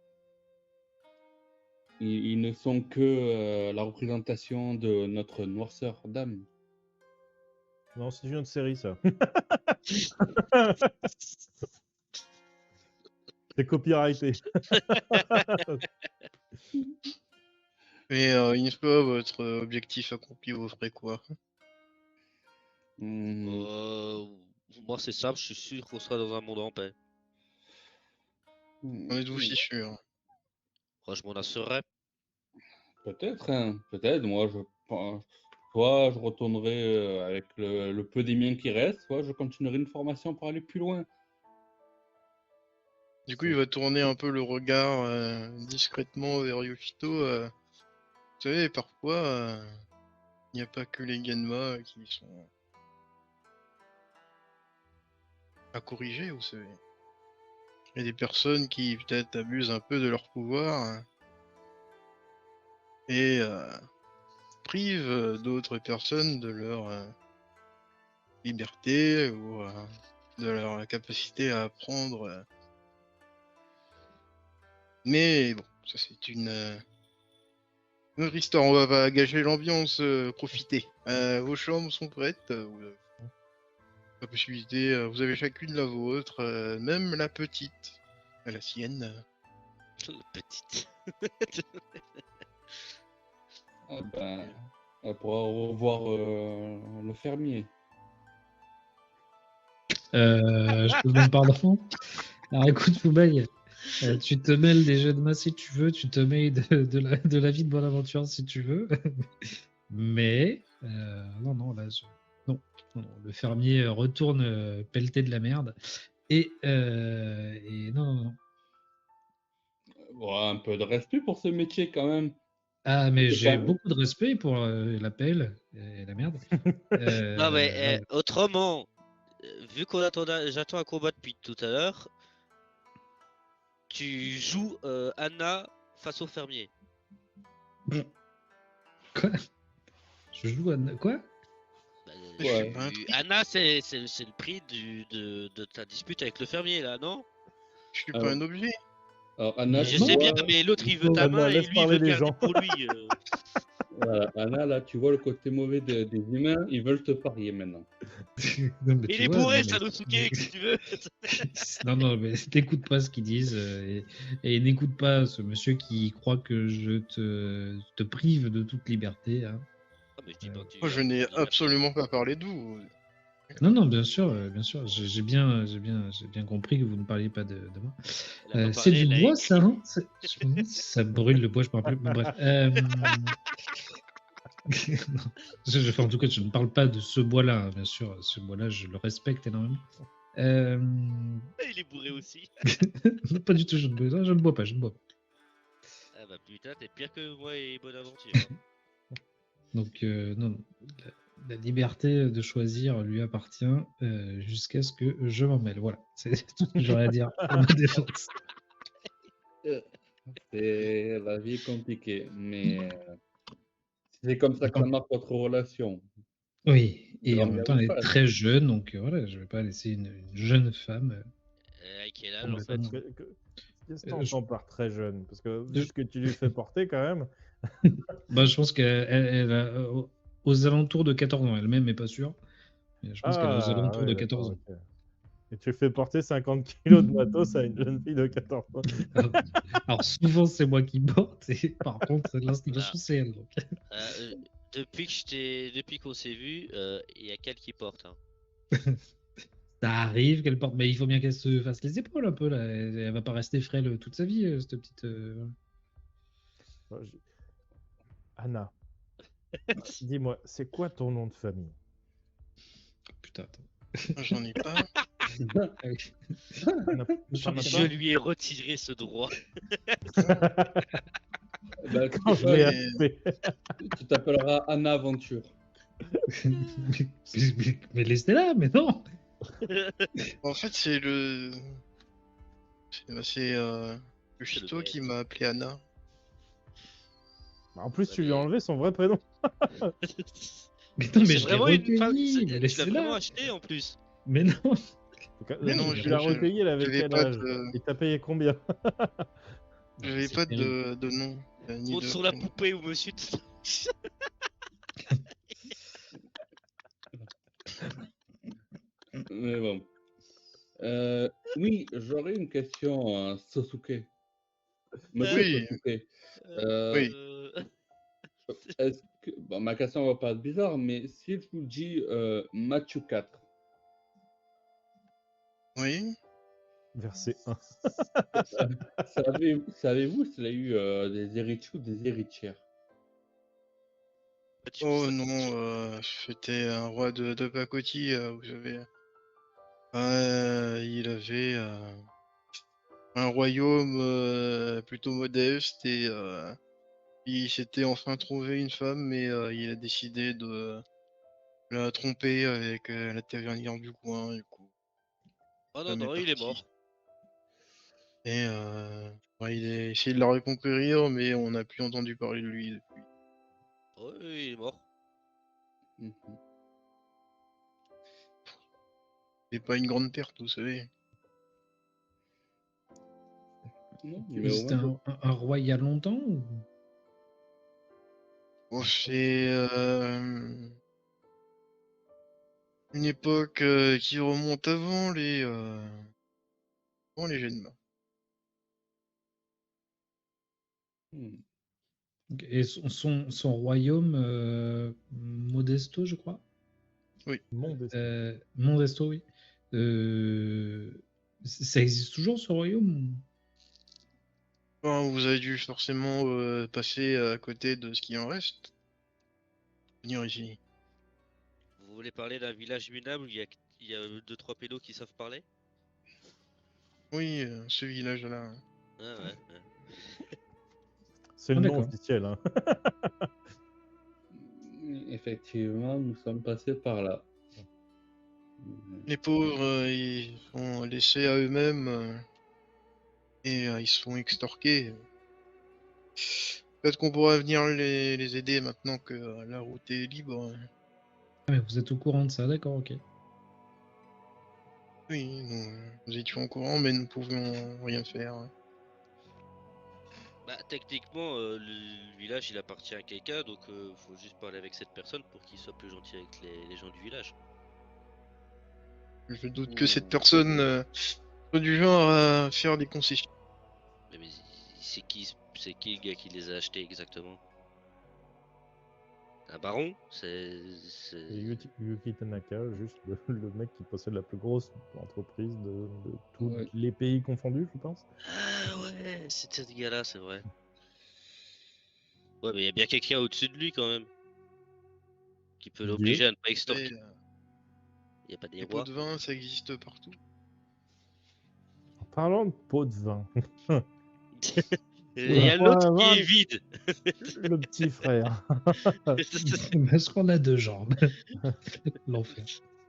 Ils ne sont que la représentation de notre noirceur d'âme. Non, c'est une autre série, ça. C'est copyrighté. Mais une fois votre objectif accompli, vous ferez quoi? Moi, c'est simple, je suis sûr qu'on sera dans un monde en paix. En êtes-vous si sûr? Moi, je m'en assurerai. Peut-être, hein, peut-être. Moi, soit je retournerai avec le peu des miens qui restent, soit je continuerai une formation pour aller plus loin. Du coup, il va tourner un peu le regard discrètement vers Yofito. Vous savez, parfois, il n'y a pas que les Genma qui sont à corriger, vous savez. Il y a des personnes qui peut-être abusent un peu de leur pouvoir et privent d'autres personnes de leur liberté ou de leur capacité à apprendre. Mais bon, ça c'est une autre histoire. On va pas gâcher l'ambiance. Profitez. Vos chambres sont prêtes. Vous avez la possibilité. Vous avez chacune la vôtre, même la petite, la sienne. Petite. Ah ben, elle pourra revoir le fermier. Je te demande pardon. Alors écoute, Foubaï, tu te mêles des jeux de masse si tu veux, tu te mêles de la vie de Bonaventure si tu veux. Mais non, là, non, le fermier retourne pelleter de la merde. Et non. Bon, un peu de respect pour ce métier quand même. Ah, mais C'est j'ai quand même- beaucoup de respect pour la pelle et la merde. Non, mais Voilà. autrement, vu qu'on j'attends un combat depuis tout à l'heure, tu joues Anna face au fermier. Quoi? Je joue à quoi? Bah, Je suis Ouais. pas intrigué. Anna, c'est le prix de ta dispute avec le fermier, là, non? Je suis Alors, pas un objet. Alors, Anna, Je tu sais bien, vois, mais l'autre, il veut ta Anna, main et laisse lui, il veut parler les garder gens. pour lui. voilà, Anna, là, tu vois le côté mauvais des humains, ils veulent te parier maintenant. Non, mais Il tu est vois, bourré, non, mais- Sanosuke, qu'est-ce que tu veux? Non, mais n'écoute pas ce qu'ils disent et n'écoute pas ce monsieur qui croit que je te prive de toute liberté. Hein. Ah, mais je dis pas que tu Moi, je as n'ai liberté. absolument pas parlé de vous. Non, bien sûr, j'ai bien compris que vous ne parliez pas de moi. Elle a pas C'est parlé, du elle a bois, écrit. ça, hein ça brûle le bois, je me rappelle. Bon, bref. Non, en tout cas, je ne parle pas de ce bois-là, hein, bien sûr. Ce bois-là, je le respecte énormément. Il est bourré aussi. Non, pas du tout, je ne bois pas. Ah bah putain, t'es pire que moi et Bonaventure. Donc, non, la liberté de choisir lui appartient jusqu'à ce que je m'en mêle. Voilà, c'est tout ce que j'aurais à dire pour ma défense. C'est la vie est compliquée, mais c'est comme ça que ça marche votre relation. Oui, et en Grand même bien temps, vous elle est fasse. très jeune, donc voilà, je ne vais pas laisser une jeune femme. À quel âge en fait? complètement- Qu'est-ce que t'entends par très jeune? Parce que vu Je- ce que tu lui fais porter quand même. Bah, je pense qu'elle a aux alentours de 14 ans, elle-même n'est pas sûre. Mais je pense qu'elle est aux alentours ouais, de d'accord, 14 ans. ok. Et tu fais porter 50 kilos de matos à une jeune fille de 14 ans. Alors souvent c'est moi qui porte, et par contre l'installation c'est elle. Donc. Depuis qu'on s'est vu, il y a qu'elle qui porte. Hein. Ça arrive qu'elle porte, mais il faut bien qu'elle se fasse les épaules un peu là. Elle va pas rester frêle toute sa vie, cette petite. Moi, Anna, dis-moi, c'est quoi ton nom de famille? Putain, attends. J'en ai pas. T'en as- t'en as Je pas lui ai retiré ce droit. Bah, Quand je tu l'ai mais- acheté. tu t'appelleras Anna Aventure. mais laissez là, mais non. En fait, c'est le. C'est le Chito qui m'a appelé Anna. En plus, tu lui Mais- as enlevé son vrai prénom. Mais non, mais C'est je l'ai vraiment une femme. recueilli. Mais Tu l'as laissez vraiment là. acheté en plus. Mais non. En tout cas, Mais non, tu l'as recueilli, elle avait j'avais quel pas âge de- Et t'as payé combien? J'avais C'est pas terrible. de nom. Ni Monte de sur la prénom. poupée ou monsieur. Mais bon. Oui, j'aurais une question à Sasuke. Monsieur Oui. Sasuke. Oui. Est-ce que... bon, ma question va pas être bizarre, mais si je vous dis Machu 4, Oui. Verset 1. savez-vous s'il a eu des héritiers ou des héritières? Oh non, c'était un roi de pacotille, vous savez. Il avait un royaume plutôt modeste et il s'était enfin trouvé une femme, mais il a décidé de la tromper avec la tavernière du coin, du coup. Oh non, Femme non, il est partie. mort. Et ouais, il a essayé de la reconquérir, mais on n'a plus entendu parler de lui depuis. Oh, oui, il est mort. Mhm. C'est pas une grande perte, vous savez. Non, mais au C'était moins, un roi il y a longtemps ou... Bon, c'est une époque qui remonte avant les jets de main. hmm. Et son royaume, Modesto, je crois. Monde Modesto, oui. Ça existe toujours ce royaume? Enfin, vous avez dû forcément passer à côté de ce qui en reste. Venir ici. Vous voulez parler d'un village minable où il y a 2-3 pédos qui savent parler? Oui, ce village-là. Ah ouais. C'est le Ah, nom d'accord. officiel. Hein. Effectivement, nous sommes passés par là. Les pauvres, ils sont laissés à eux-mêmes et ils sont extorqués. Peut-être qu'on pourra venir les aider maintenant que la route est libre. Ah, mais vous êtes au courant de ça, d'accord, ok. Oui, nous étions au courant, mais nous ne pouvions rien faire. Bah, techniquement, le village il appartient à quelqu'un, donc faut juste parler avec cette personne pour qu'il soit plus gentil avec les gens du village. Je doute que cette personne soit du genre à faire des concessions. Mais c'est qui le gars qui les a achetés exactement? Un baron? Et Yuki Tanaka, juste le mec qui possède la plus grosse entreprise de tous Ouais. les pays confondus, je pense. Ah ouais, c'était ce gars-là, c'est vrai. Ouais, mais il y a bien quelqu'un au-dessus de lui quand même. Qui peut Dieu. l'obliger à ne pas Et, extorquer. Il n'y a pas des les pots rois. de vin, ça existe partout. En parlant de pot de vin, Il y a l'autre qui est vide. le petit frère. Parce qu'on a deux jambes. L'enfer.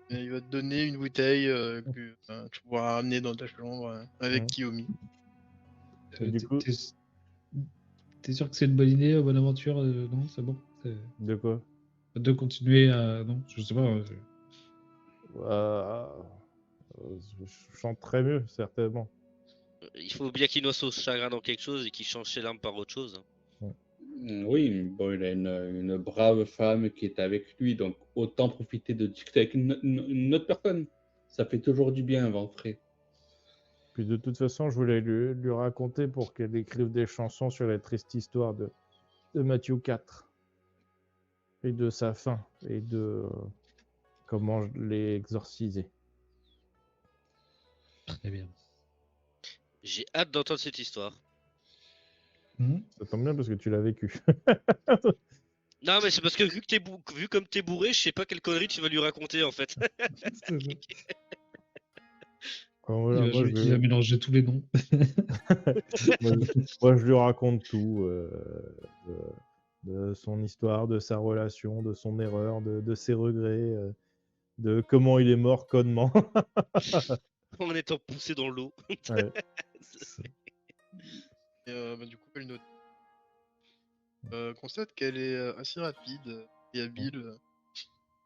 Et il va te donner une bouteille que tu pourras ramener dans ta chambre avec Ouais. Kiyomi. Du coup- T'es sûr que c'est une bonne idée, bonne aventure? Non, c'est bon. De quoi? De continuer à. Non, je sais pas. Je chante très mieux, certainement. Il faut bien qu'il noie son chagrin dans quelque chose et qu'il change ses larmes par autre chose. Oui, bon, il a une brave femme qui est avec lui, donc autant profiter de discuter avec une autre personne. Ça fait toujours du bien, vent frais. Puis de toute façon, je voulais lui raconter pour qu'elle écrive des chansons sur la triste histoire de Matthew IV et de sa fin et de comment je l'ai exorcisé. Très bien. J'ai hâte d'entendre cette histoire. Ça tombe bien parce que tu l'as vécu. Non, mais c'est parce que vu comme t'es bourré, je sais pas quelle connerie tu vas lui raconter en fait. Alors, voilà, moi, je Il va vais- mélanger tous les noms. moi, je lui raconte tout. De son histoire, de sa relation, de son erreur, de ses regrets, de comment il est mort connement. En étant poussé dans l'eau. Ouais. Et du coup, elle note. Constate qu'elle est assez rapide et habile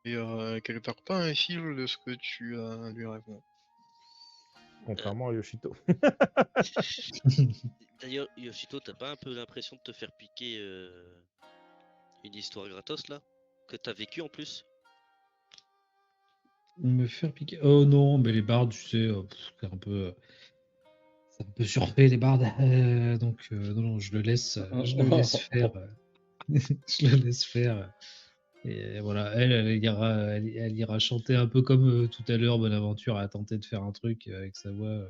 et qu'elle perd pas un fil de ce que tu lui racontes. Contrairement à Yoshito. D'ailleurs, Yoshito, t'as pas un peu l'impression de te faire piquer une histoire gratos là? Que t'as vécu en plus? Me faire piquer. Oh non, mais les bardes, tu sais, c'est un peu surfait les bardes. Donc non, je le laisse faire. Je le laisse faire. Et voilà, elle ira chanter un peu comme tout à l'heure, Bonaventure a tenté de faire un truc avec sa voix.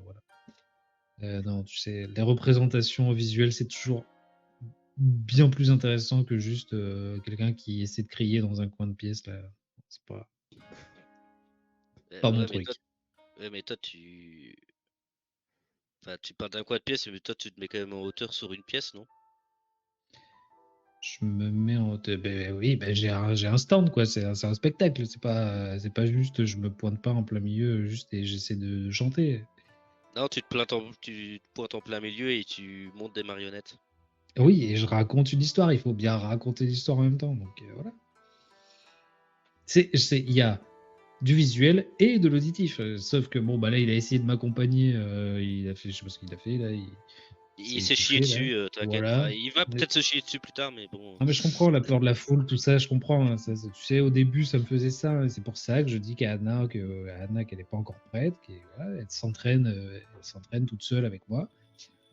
Voilà. Non, tu sais, les représentations visuelles, c'est toujours bien plus intéressant que juste quelqu'un qui essaie de crier dans un coin de pièce. Là. C'est pas mon Ouais, truc. mais toi, Enfin, tu parles d'un coin de pièce, mais toi, tu te mets quand même en hauteur sur une pièce, non? Je me mets en hauteur. Ben oui, ben j'ai un stand, quoi. C'est un spectacle. C'est pas juste, je me pointe pas en plein milieu, juste et j'essaie de chanter. Non, tu te pointes en plein milieu et tu montes des marionnettes. Oui, et je raconte une histoire. Il faut bien raconter l'histoire en même temps. Donc voilà. Il y a du visuel et de l'auditif. Sauf que bon, bah là, il a essayé de m'accompagner. Il a fait, je sais pas ce qu'il a fait là. Il s'est s'est chié couché, là. dessus, t'inquiète. Voilà. Enfin, il va Mais- peut-être se chier dessus plus tard, mais bon. Non, mais je comprends la peur de la foule, tout ça, je comprends. Hein, tu sais, au début, ça me faisait ça. Hein, c'est pour ça que je dis qu'à Anna, qu'elle n'est pas encore prête, voilà, elle s'entraîne toute seule avec moi.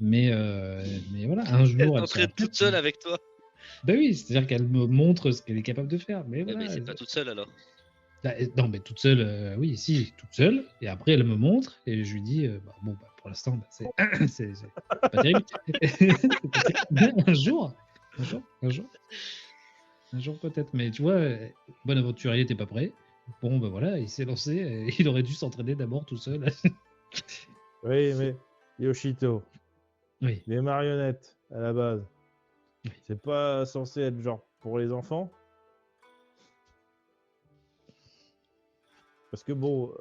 Mais voilà, un jour, elle sera T'entraînes prête. toute seule avec toi. Ben oui, c'est-à-dire qu'elle me montre ce qu'elle est capable de faire. Mais Ouais, voilà. mais c'est pas toute seule alors. Non, mais toute seule, oui, si, toute seule. Et après, elle me montre et je lui dis, pour l'instant, c'est pas terrible. Mais un jour peut-être. Mais tu vois, bon aventurier n'était pas prêt. Bon, ben voilà, il s'est lancé. Il aurait dû s'entraîner d'abord tout seul. Oui, mais Yoshito, Oui. les marionnettes, à la base, Oui. c'est pas censé être genre pour les enfants? Parce que bon,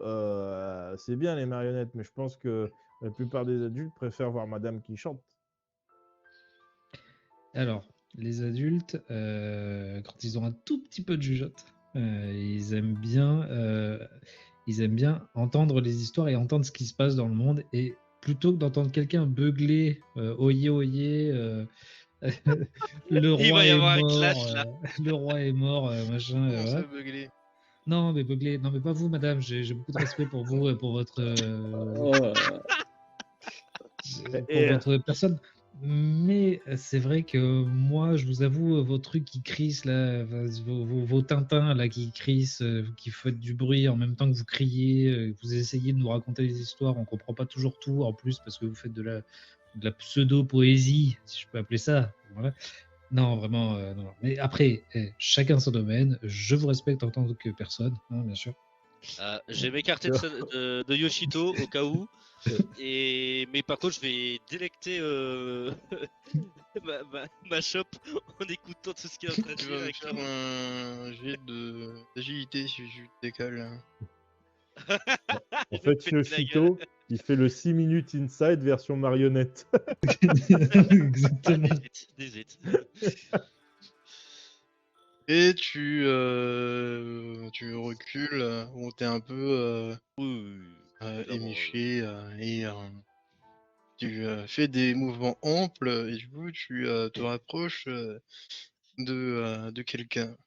c'est bien les marionnettes, mais je pense que la plupart des adultes préfèrent voir madame qui chante. Alors, les adultes, quand ils ont un tout petit peu de jugeote, ils aiment bien entendre les histoires et entendre ce qui se passe dans le monde. Et plutôt que d'entendre quelqu'un beugler, oyez, oyez, le Il roi va y est avoir un mort, clash là. le roi est mort, machin. Comment Voilà. ça beugler? Non, mais beugler, non, mais pas vous, madame. J'ai beaucoup de respect pour vous, pour votre, Et, votre personne. Mais c'est vrai que moi, je vous avoue, vos trucs qui crissent là, enfin, vos Tintins là qui crissent, qui faites du bruit en même temps que vous criez, vous essayez de nous raconter des histoires, on comprend pas toujours tout en plus parce que vous faites de la pseudo-poésie, si je peux appeler ça. Voilà. Non, vraiment, non. Mais après, chacun son domaine, je vous respecte en tant que personne, hein, bien sûr. Je vais m'écarter de Yoshito au cas où. Mais par contre, je vais délecter ma shop en écoutant tout ce qui est en train de Tu dire vas me avec faire un jet d'agilité si je te décale. Hein. en fait, Yoshito, il fait le 6 minutes inside version marionnette. Exactement. N'hésite. Et tu recules, bon, t'es un peu Oui. éméché et tu fais des mouvements amples et du coup tu te rapproches de quelqu'un.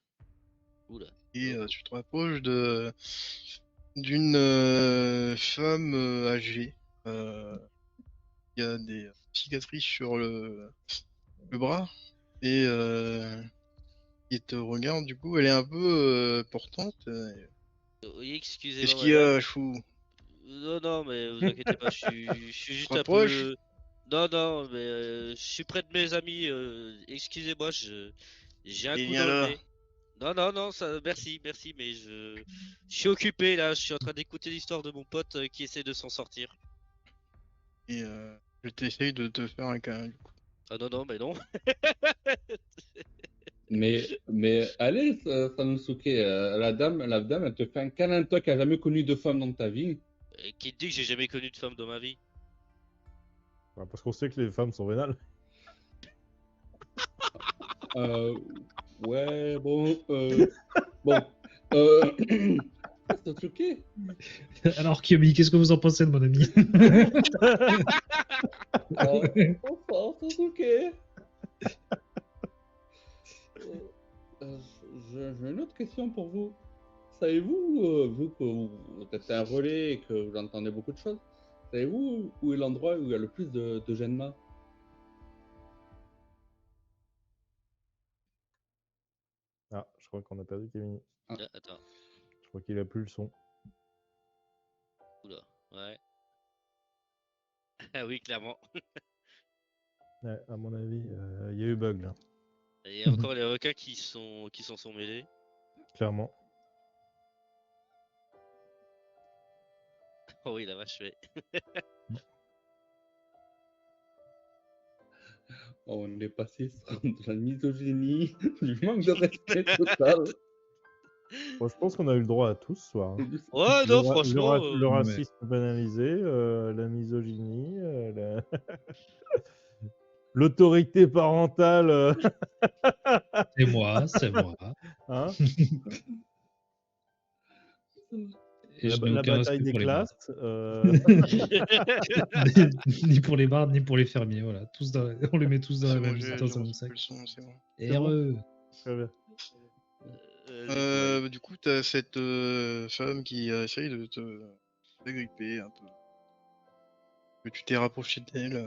Oula. Et tu te rapproches d'une femme âgée. Il y a des cicatrices sur le bras et qui te regarde du coup. Elle est un peu portante. Oui, Qu'est-ce excusez-moi, qu'il y a, madame. chou? Non, mais vous inquiétez pas, je suis juste un Rapproche. peu. Non, mais je suis près de mes amis. Excusez-moi, j'ai un Et coup viens dans le là. nez. Non, ça, merci, mais je suis occupé là. Je suis en train d'écouter l'histoire de mon pote qui essaie de s'en sortir. Et je t'essaye de te faire un câlin. Ah non, mais non. Mais allez, Sanosuke, la dame, elle te fait un câlin, toi qui n'as jamais connu de femme dans ta vie. Qui te dit que j'ai jamais connu de femme dans ma vie? Bah, parce qu'on sait que les femmes sont vénales. Ouais, bon, bon. Sanosuke, Alors, Kiyomi, qu'est-ce que vous en pensez de mon ami? bonsoir, Sanosuke. Euh, j'ai une autre question pour vous. Savez-vous, vu que vous êtes un relais et que vous entendez beaucoup de choses, savez-vous où est l'endroit où il y a le plus de Genma? Ah, je crois qu'on a perdu Camille. Attends, Je crois qu'il a plus le son. oula, ouais. Ah oui, clairement. Ouais, à mon avis, il y a eu bug là, Il y a encore les requins qui s'en sont mêlés. clairement. Oh oui, la vache, ouais. On est passé sur de la misogynie, du manque de respect total. Bon, je pense qu'on a eu le droit à tout ce soir. Hein. Ouais, non, franchement. Le racisme banalisé, la misogynie, l'autorité parentale. C'est moi, c'est moi. Hein, Et je n'ai la aucun bataille respect des pour les bardes. classes. Ni pour les bardes, ni pour les fermiers. Voilà, on les met tous dans C'est la bon, même j'ai dans un même retrouvé sac. le son, c'est bon. C'est bon Heureux. Très bien. Du coup, t'as cette femme qui essaye de te gripper un peu. Que tu t'es rapproché d'elle.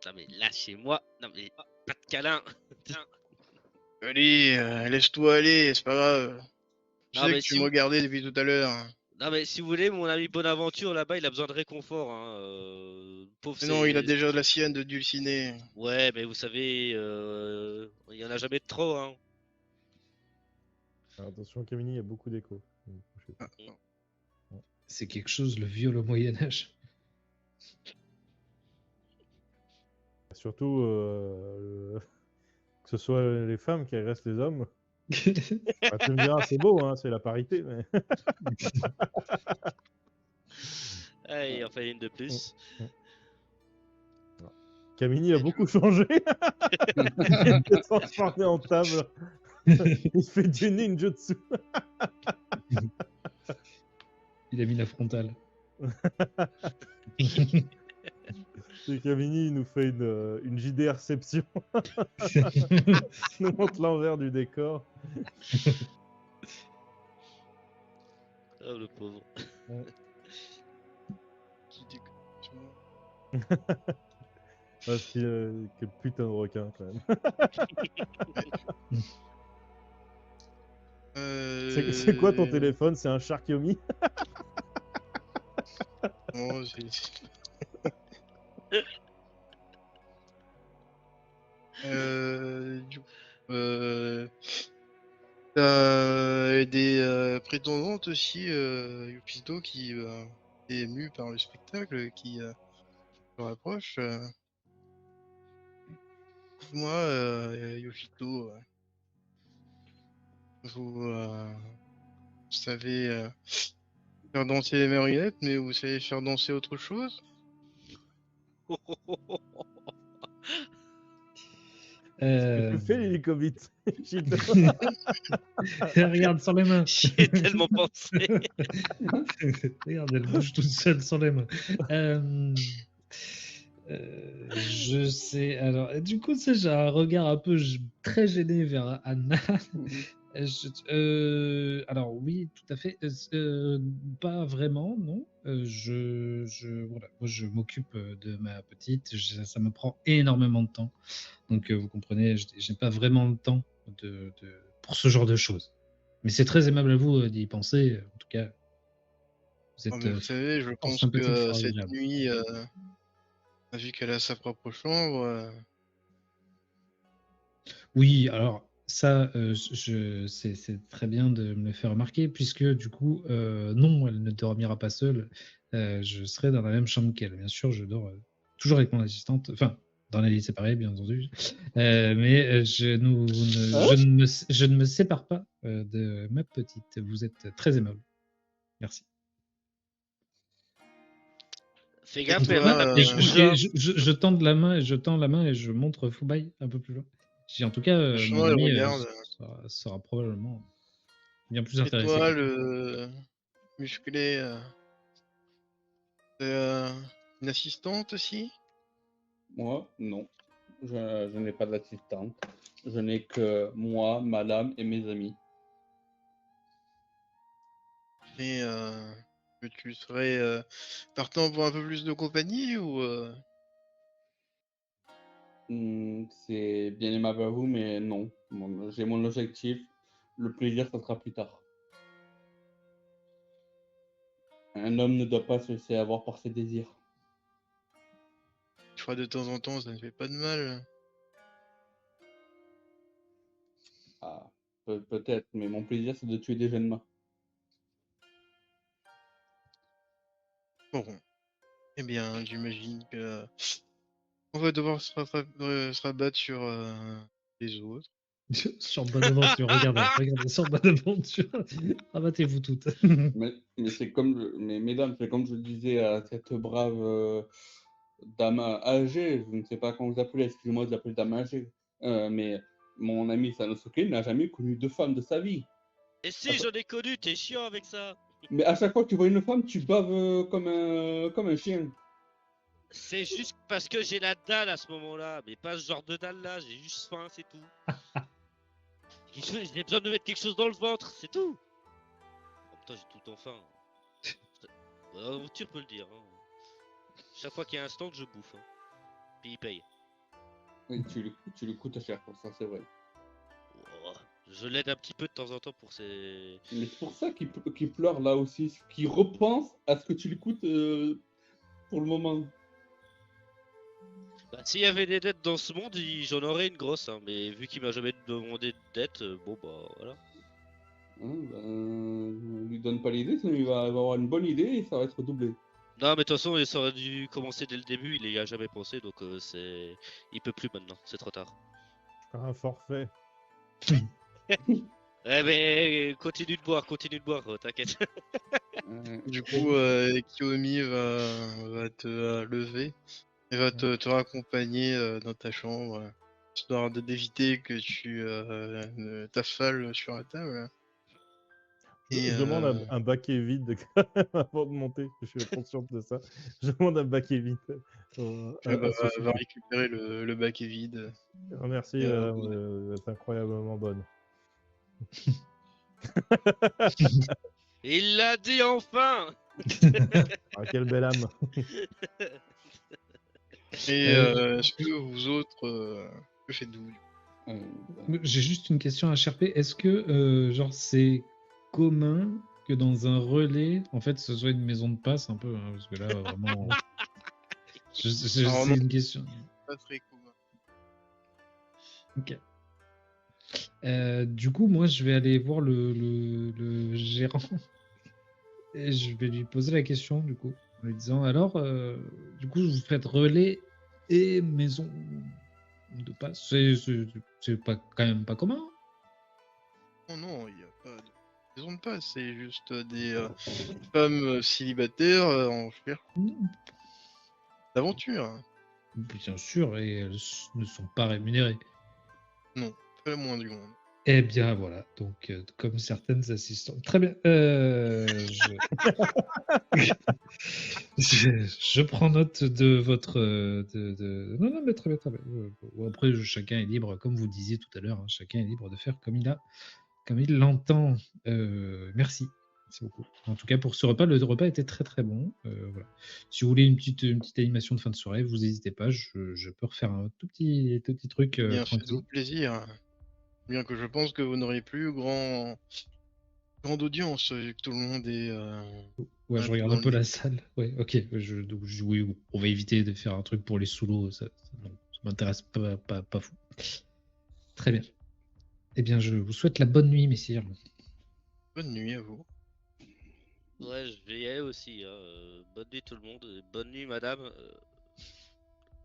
Non, mais lâchez-moi. Non, mais pas de câlin. Tiens. Allez, laisse-toi aller, c'est pas grave. Je Non, sais mais que tu si me vous... regardais depuis tout à l'heure. Non, mais si vous voulez, mon ami Bonaventure là-bas, il a besoin de réconfort. Hein. Pauvre, Mais non, il a c'est. déjà de la sienne de dulciné. Ouais, mais vous savez, il y en a jamais de trop. Hein. Alors, attention, Camille, il y a beaucoup d'écho. Ah, non. C'est quelque chose, le viol au Moyen-Âge. Surtout que ce soit les femmes qui restent les hommes. Ah, tu me diras, c'est beau, hein, c'est la parité, mais. Allez, il en fallait une de plus. Camille a beaucoup changé. Il s'est transformé en table. Il fait du ninjutsu. Il a mis la frontale. C'est Camille, il nous fait une JD-réception. Il nous montre l'envers du décor. Oh, le pauvre. Qui déconne. Ah, quel putain de requin, quand même. C'est quoi ton téléphone? C'est un Sharkyomi? Non, c'est... du coup, t'as des prétendantes aussi, Yupido, qui est ému par le spectacle, qui se rapproche. Moi, Yofito, vous savez faire danser les marionnettes, mais vous savez faire danser autre chose? Qu'est-ce que tu fais, l'hélicobite? Regarde, sans les mains. J'y ai tellement pensé. Regarde, elle bouge toute seule sans les mains. Je sais. Alors, du coup, j'ai un regard un peu très gêné vers Anna. Alors oui, tout à fait. Pas vraiment, non. Voilà, moi, je m'occupe de ma petite. Ça me prend énormément de temps. Donc vous comprenez, j'ai pas vraiment le temps pour ce genre de choses. Mais c'est très aimable à vous d'y penser. En tout cas, Vous êtes Vous savez, je fort pense sympathique, que fort cette agréable. nuit, vu qu'elle a sa propre chambre, Oui, alors ça, c'est très bien de me le faire remarquer, puisque du coup, non, elle ne dormira pas seule. Je serai dans la même chambre qu'elle. Bien sûr, je dors toujours avec mon assistante, enfin, dans la lit séparée, bien entendu. Mais je ne me sépare pas de ma petite. Vous êtes très aimable. Merci. Fais et gaffe, elle va toi, t'appeler cousin. Je tends la main et je montre Fubai un peu plus loin. En tout cas, mon justement, elle ami regarde. sera probablement bien plus Et intéressé. toi, le musclé, t'es, une assistante aussi? Moi, non. Je n'ai pas d'assistante. Je n'ai que moi, madame et mes amis. Et que tu serais partant pour un peu plus de compagnie ou C'est bien aimable à vous, mais non. J'ai mon objectif. Le plaisir, ça sera plus tard. Un homme ne doit pas se laisser avoir par ses désirs. je crois de temps en temps, ça ne fait pas de mal. Ah, peut-être, mais mon plaisir, c'est de tuer des jeunes mains. Bon, eh bien, j'imagine que on va devoir se rabattre sur les autres. Sur Bonaventure, regardez, sur Bonaventure. Rabattez-vous toutes. Mais c'est comme, mais mesdames, c'est comme je disais à cette brave dame âgée, je ne sais pas comment vous appelez, excusez-moi de l'appeler dame âgée, mais mon ami Sanosuke n'a jamais connu de femme de sa vie. Et si, j'en ai connu, t'es chiant avec ça. Mais à chaque fois que tu vois une femme, tu baves comme un chien. C'est juste parce que j'ai la dalle à ce moment-là, mais pas ce genre de dalle là, j'ai juste faim, c'est tout. J'ai besoin de mettre quelque chose dans le ventre, c'est tout. En même temps, j'ai tout le temps faim. Tu peux le dire. Hein. Chaque fois qu'il y a un stand, je bouffe. Hein. Puis il paye. Et tu lui coûtes cher pour ça, c'est vrai. Oh, je l'aide un petit peu de temps en temps pour ses... Mais c'est pour ça qu'il pleure là aussi, qu'il repense à ce que tu lui coûtes pour le moment. Bah, s'il y avait des dettes dans ce monde, j'en aurais une grosse. Hein, mais vu qu'il m'a jamais demandé de dette, bon bah voilà. Lui donne pas l'idée, sinon il va avoir une bonne idée et ça va être doublé. Non, mais de toute façon, ça aurait dû commencer dès le début, il y a jamais pensé, donc c'est... Il peut plus maintenant, c'est trop tard. Un forfait. Eh mais continue de boire, t'inquiète. Du coup, Kiyomi va te lever et va te raccompagner dans ta chambre, histoire d'éviter que tu ne t'affales sur la table. Je demande un baquet vide avant de monter. Je suis consciente de ça. Je demande un baquet vide. Va récupérer le bac est vide. Merci, vous êtes incroyablement bonne. Il l'a dit enfin. Ah, quelle belle âme. Et est-ce que vous autres, que faites-vous? J'ai juste une question à Sherpé. Est-ce que genre c'est commun que dans un relais, en fait, ce soit une maison de passe un peu, hein, parce que là vraiment, c'est une question. Pas très commun. Ok. Du coup, moi, je vais aller voir le gérant et je vais lui poser la question, du coup, en lui disant alors, du coup, vous faites relais et maison de passe. C'est pas quand même pas commun. Non, il n'y a pas de maison de passe, c'est juste des femmes célibataires en recherche d'aventure. Bien sûr, et elles ne sont pas rémunérées. Non, pas le moins du monde. Eh bien, voilà. Donc, comme certaines assistantes. Très bien. Je prends note de votre. Non, mais très bien, très bien. Après, chacun est libre, comme vous disiez tout à l'heure, hein, chacun est libre de faire comme il l'entend. Merci. Merci beaucoup. En tout cas, pour ce repas, le repas était très très bon. Voilà. Si vous voulez une petite animation de fin de soirée, vous n'hésitez pas. Je peux refaire un tout petit truc Bien, tranquille. faites-vous plaisir. Bien que je pense que vous n'aurez plus grand grande audience, vu que tout le monde est. Ouais, un je peu regarde dans un peu le la dé- salle. Ouais, ok. Oui, bon, on va éviter de faire un truc pour les sous-lots. Non, ça m'intéresse pas fou. Très bien. Eh bien, je vous souhaite la bonne nuit, messieurs. Bonne nuit à vous. Ouais, je vais y aller aussi. Hein. Bonne nuit tout le monde. Bonne nuit madame.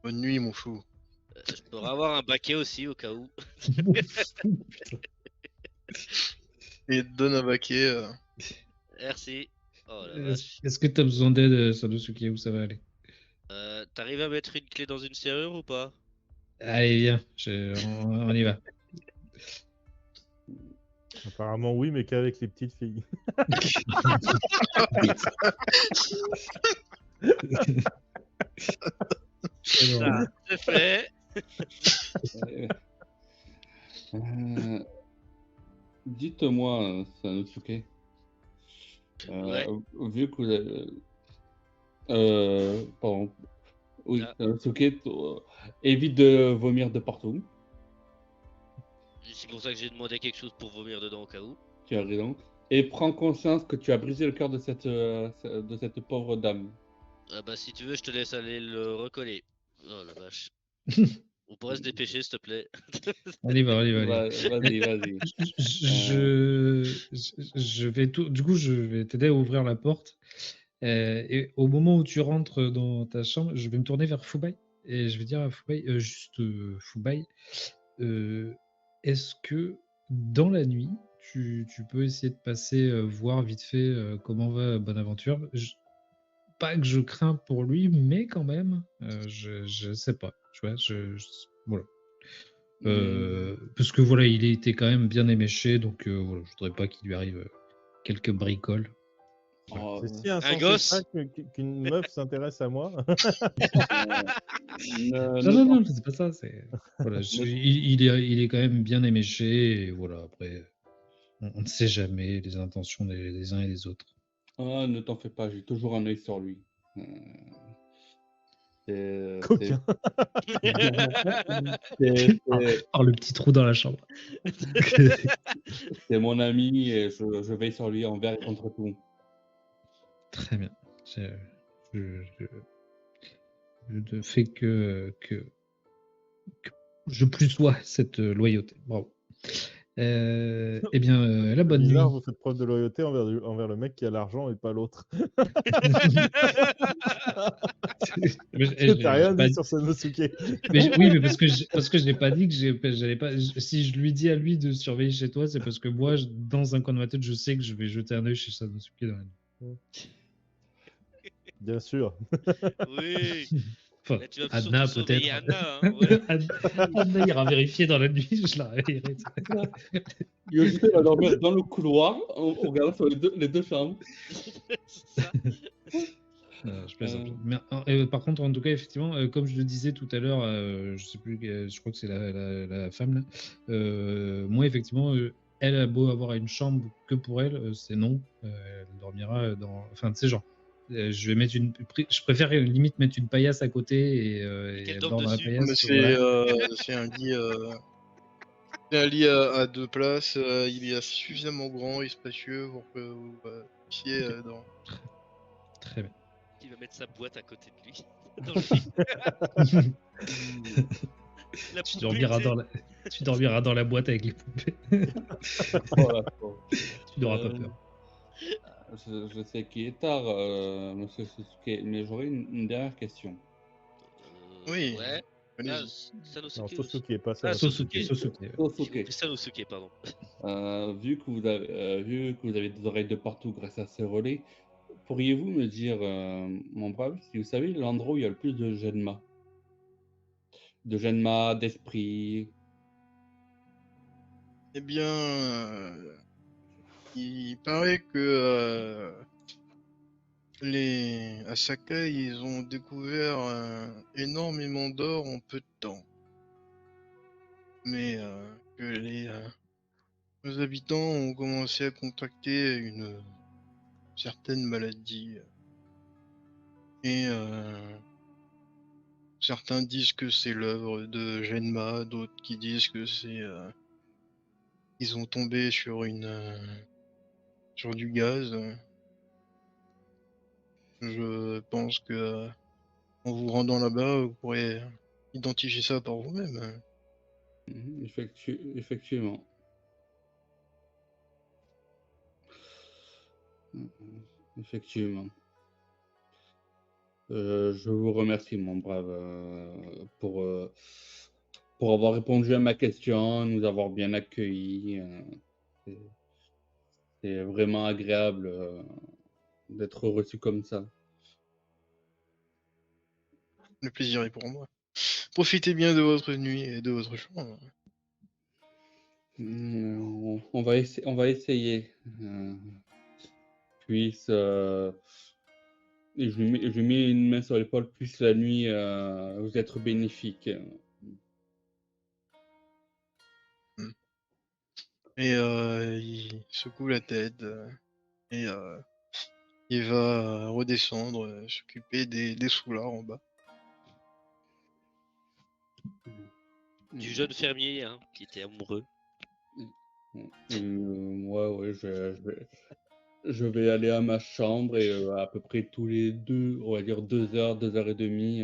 Bonne nuit, mon chou. Je pourrais avoir un baquet aussi au cas où. Putain. Et donne un baquet. Merci. Oh la vache. Est-ce que tu as besoin d'aide, Sanosuke, où ça va aller? T'arrives à mettre une clé dans une serrure ou pas? Allez, viens, on y va. Apparemment, oui, mais qu'avec les petites filles. Ça, c'est fait. Dites-moi, Sanosuke, Ouais. vu que vous avez... pardon. Oui, Ah. Sanosuke, évite de vomir de partout. C'est pour ça que j'ai demandé quelque chose pour vomir dedans au cas où. Tu as raison. Et prends conscience que tu as brisé le cœur de cette pauvre dame. Ah bah si tu veux, je te laisse aller le recoller. Oh la vache. On pourrait se dépêcher, s'il te plaît. On y va. Vas-y. Je vais tout. Du coup, je vais t'aider à ouvrir la porte. Et au moment où tu rentres dans ta chambre, je vais me tourner vers Fubai et je vais dire à Fubai, Fubai, est-ce que dans la nuit, tu peux essayer de passer voir vite fait comment va Bonaventure? Pas que je crains pour lui, mais quand même, je sais pas. Tu vois, voilà. Parce que voilà, il était quand même bien éméché, donc voilà, je voudrais pas qu'il lui arrive quelques bricoles. Oh, C'est si insensé gosse ça qu'une meuf s'intéresse à moi. Non, c'est pas ça. Voilà, il est quand même bien éméché, et voilà, après, on ne sait jamais les intentions des uns et des autres. Ah, ne t'en fais pas, j'ai toujours un œil sur lui. Coquin. Par le petit trou dans la chambre. C'est mon ami et je veille sur lui envers et contre tout. Très bien. Je ne fais que je plus sois cette loyauté. Bravo. Eh bien, la bonne nuit. Bizarre, vous faites preuve de loyauté envers le mec qui a l'argent et pas l'autre. T'as rien dit sur Sanosuke. Oui, mais parce que je n'ai pas dit que j'allais pas. Si je lui dis à lui de surveiller chez toi, c'est parce que moi, dans un coin de ma tête, je sais que je vais jeter un œil chez Sanosuke dans la nuit. Bien sûr. Oui. Enfin, Et tu vas Anna, surtout surveiller peut-être. Anna, hein, ouais. Anna ira vérifier dans la nuit, je la réveillerai. Yosuke va dormir dans le couloir en regardant sur les deux chambres. C'est ça. Non, je plaisante. Mais, par contre, en tout cas, effectivement, comme je le disais tout à l'heure, je sais plus, je crois que c'est la femme là. Moi, effectivement, elle a beau avoir une chambre que pour elle, c'est non. Elle dormira dans. Enfin, tu sais, genre, je vais mettre je préfère limite mettre une paillasse à côté et qu'elle elle dorme dort dans la dessus. Mais paillasse. c'est Voilà. c'est un lit. C'est un lit à 2 places. Il est suffisamment grand et spacieux pour que vous puissiez dans. Très bien. Il va mettre sa boîte à côté de lui. Dans le lit. La Tu poupée, dormiras tu sais. tu dormiras dans la boîte avec les poupées. Voilà. Tu n'auras pas peur. Je sais qu'il est tard, monsieur Sasuke, mais j'aurais une dernière question. Oui. Ouais. Allez-y. Ah, Non, Sanosuke. Sasuke, pas ça. Ah, Sasuke. Sasuke, Sanosuke, pardon. vu que vous avez des oreilles de partout grâce à ce relais, pourriez-vous me dire, mon brave, si vous savez l'endroit où il y a le plus de Genma? De Genma, d'esprit. Eh bien, il paraît que les Asakai, ils ont découvert énormément d'or en peu de temps. Mais que les habitants ont commencé à contracter une certaine maladie. Et certains disent que c'est l'œuvre de Genma, d'autres qui disent que c'est... ils ont tombé sur une sur du gaz. Je pense que en vous rendant là-bas, vous pourrez identifier ça par vous-même. Effectivement. Effectivement. Je vous remercie, mon brave, pour avoir répondu à ma question, nous avoir bien accueillis. C'est c'est vraiment agréable d'être reçu comme ça. Le plaisir est pour moi. Profitez bien de votre nuit et de votre chambre. On va essayer. Puisse, et je lui mets une main sur l'épaule, puisse la nuit vous être bénéfique. Et il secoue la tête et il va redescendre, s'occuper des soulards en bas. Du jeune fermier hein, qui était amoureux. Ouais, je vais aller à ma chambre et à peu près tous les on va dire 2 heures, 2 heures et demie,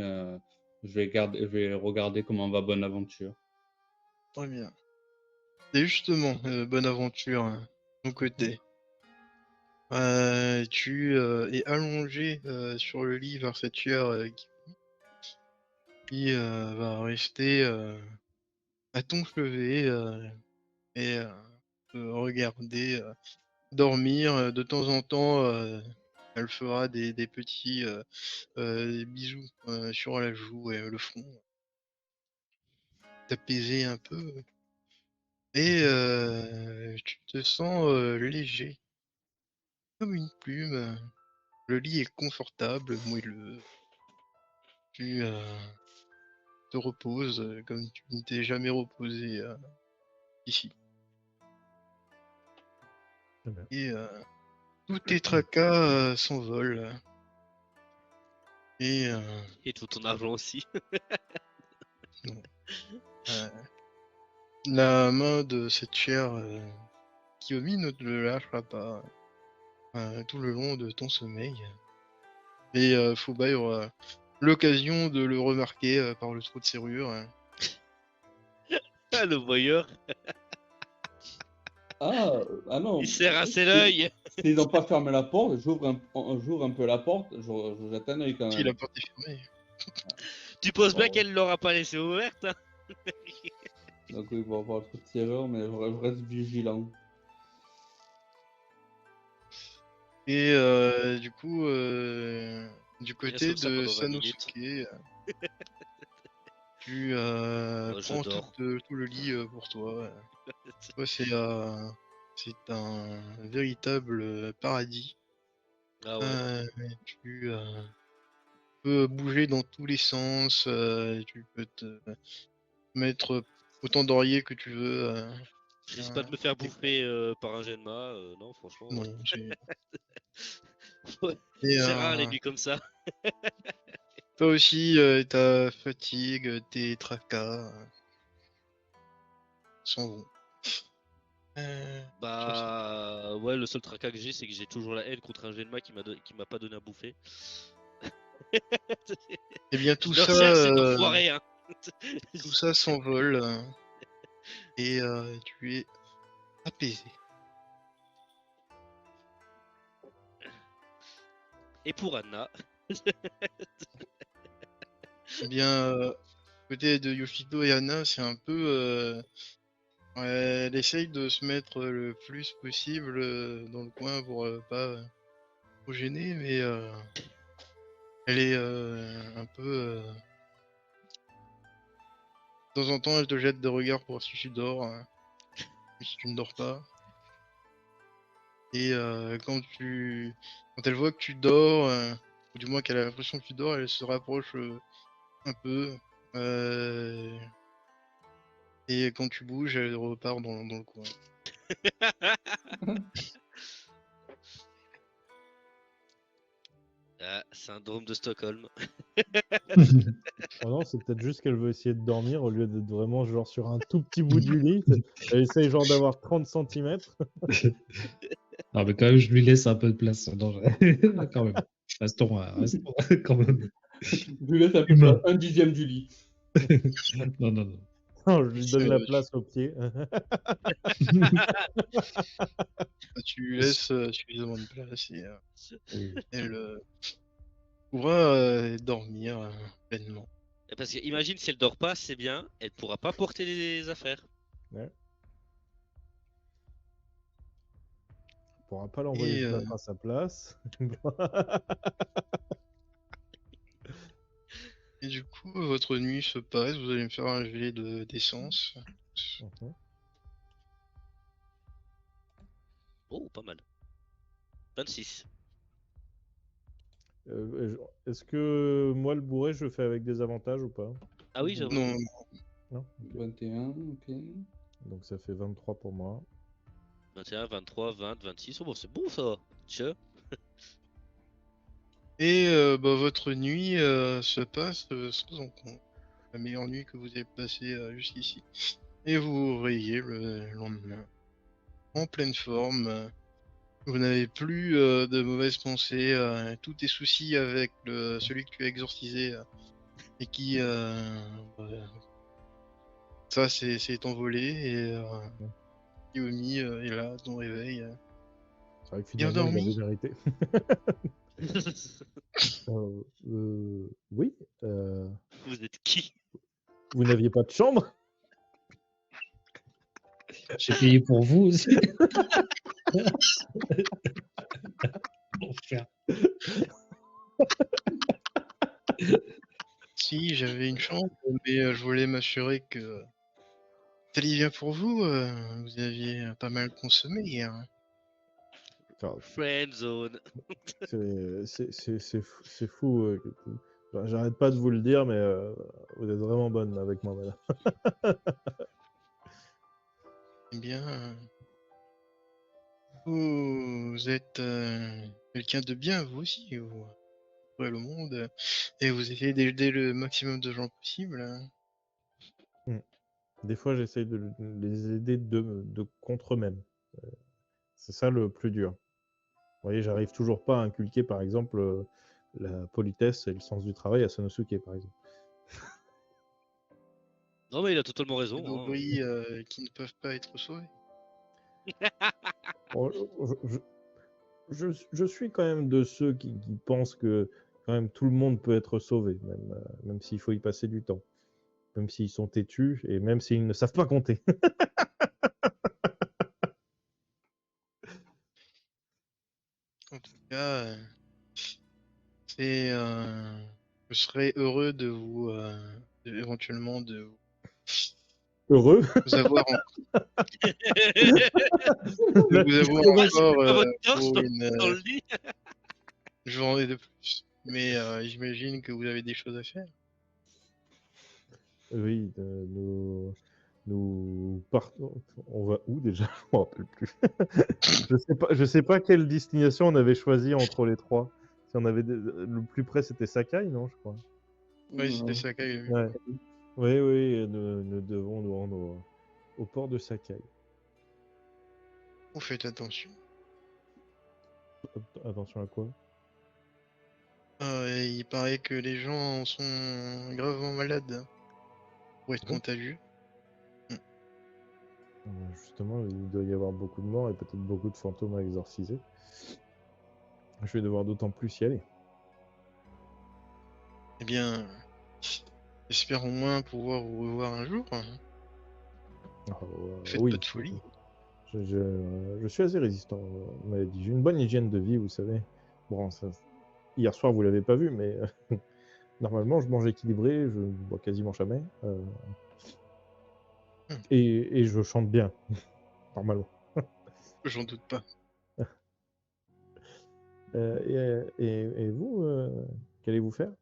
je vais regarder comment va Bonaventure. Très bien. Et justement, bonne aventure de ton côté. Tu es allongé sur le lit vers cette lueur qui va rester à ton chevet et te regarder dormir. De temps en temps, elle fera des petits bisous sur la joue et le front, t'apaiser un peu. Et tu te sens léger, comme une plume. Le lit est confortable, moelleux. Tu te reposes comme tu ne t'es jamais reposé ici. Très bien. Et tous tes tracas s'envolent. Et Et tout ton argent aussi. la main de cette chair Kiyomi ne te le lâchera pas tout le long de ton sommeil. Et Fubai aura l'occasion de le remarquer par le trou de serrure. Ah, le voyeur, Ah non, il s'est rincé l'œil. s'ils n'ont pas fermé la porte, j'ouvre un peu la porte, je jette un œil quand Si même. la porte est fermée. Tu penses bien Oh. qu'elle l'aura pas laissé ouverte hein. Donc oui, il va y avoir le trou de serrure, mais je reste vigilant. Et du coup, du côté comme ça de pendant 20 minutes. Sanosuke, tu Moi, je prends dors. tout le lit pour toi. Toi, c'est un véritable paradis. Ah ouais. Tu peux bouger dans tous les sens. Tu peux te mettre autant d'oreillers que tu veux. Je risque pas de me faire bouffer par un Genma, non, franchement. Non, Ouais. Et, C'est rare les nuits comme ça. toi aussi, ta fatigue, tes tracas s'en vont. Bah ouais, le seul tracas que j'ai, c'est que j'ai toujours la haine contre un Genma qui m'a pas donné à bouffer. Eh bien, tout Je le ça, recherche, cet enfoiré, hein. tout ça s'envole et tu es apaisé. Et pour Anna, Eh bien, côté de Yoshito et Anna, c'est un peu. Elle essaye de se mettre le plus possible dans le coin pour pas trop gêner, mais elle est un peu. De temps en temps, elle te jette des regards pour voir si tu dors, ou si tu ne dors pas. Et quand elle voit que tu dors, ou du moins qu'elle a l'impression que tu dors, elle se rapproche un peu. Et quand tu bouges, elle repart dans le coin. ah, syndrome de Stockholm. Oh non, c'est peut-être juste qu'elle veut essayer de dormir au lieu d'être vraiment genre sur un tout petit bout du lit. Elle essaye genre d'avoir 30 cm. Non, mais quand même, je lui laisse un peu de place. Non, quand même. Restons, restons quand même Je lui laisse un peu humain. un dixième du lit. Non, non, non. Non, je lui donne la tu- place au pied. Tu lui laisses suffisamment de place et Oui. elle pourra dormir pleinement. Et parce que imagine si elle dort pas, c'est bien, elle pourra pas porter les affaires. Ouais. On pourra pas l'envoyer Et se mettre à sa place. Et du coup, votre nuit se passe, vous allez me faire un jet d'essence. Mhm. Oh, pas mal. 26. Est-ce que moi, le bourré, je le fais avec des avantages ou pas? Ah oui, j'avoue. Non, Non. Ok. 21, ok. Donc ça fait 23 pour moi. 21, 23, 20, 26. Oh bon, c'est bon ça. Tiens. et votre nuit se passe sans encombre. La meilleure nuit que vous avez passée jusqu'ici. Et vous vous réveillez le lendemain. En pleine forme. Vous n'avez plus de mauvaises pensées. Tous tes soucis avec celui que tu as exorcisé et qui... ça, c'est envolé. Et Yomi est là, à ton réveil. C'est vrai que Bien finalement, il dormi. avait vérité. Oui. Vous êtes qui? Vous n'aviez pas de chambre? J'ai payé pour vous aussi. Enfer. Si, j'avais une chambre, mais je voulais m'assurer que ça allait bien pour vous. Vous aviez pas mal consommé hier. Enfin, Friend zone. c'est fou. Enfin, j'arrête pas de vous le dire, mais vous êtes vraiment bonne avec moi, madame. Eh bien, vous êtes quelqu'un de bien, vous aussi. Vous ouvrez le monde et vous essayez d'aider le maximum de gens possible. Des fois, j'essaye de les aider de contre eux-mêmes. C'est ça le plus dur. Vous voyez, j'arrive toujours pas à inculquer, par exemple, la politesse et le sens du travail à Sanosuke, par exemple. Non mais il a totalement Des raison. Hein. Nobris qui ne peuvent pas être sauvés. Bon, je suis quand même de ceux qui pensent que quand même tout le monde peut être sauvé, même s'il faut y passer du temps. Même s'ils sont têtus et même s'ils ne savent pas compter. En tout cas, je serais heureux de vous, éventuellement, de Heureux. vous avoir, de Là, vous tu avoir plaisantes. C'est encore pas votre torse pour dans, une dans le lit. journée de plus. Mais j'imagine que vous avez des choses à faire. Oui, nous partons. On va où déjà? Je me rappelle plus. Je sais pas quelle destination on avait choisi entre les trois. Si on avait le plus près, c'était Sakai, non, je crois. Oui, c'était ça qu'il y avait. Ouais. Oui, oui, nous devons nous rendre au port de Sakai. Vous faites attention. Attention à quoi? Et il paraît que les gens sont gravement malades pour être Bon. contagieux. Justement, il doit y avoir beaucoup de morts et peut-être beaucoup de fantômes à exorciser. Je vais devoir d'autant plus y aller. Eh bien, j'espère au moins pouvoir vous revoir un jour. Faites Oui, pas de folie. je suis assez résistant. On m'avait dit, j'ai une bonne hygiène de vie, vous savez. Bon, hier soir, vous l'avez pas vu, mais normalement, je mange équilibré, je ne bois quasiment jamais. Et je chante bien, normalement. J'en doute pas. Et vous, qu'allez-vous faire?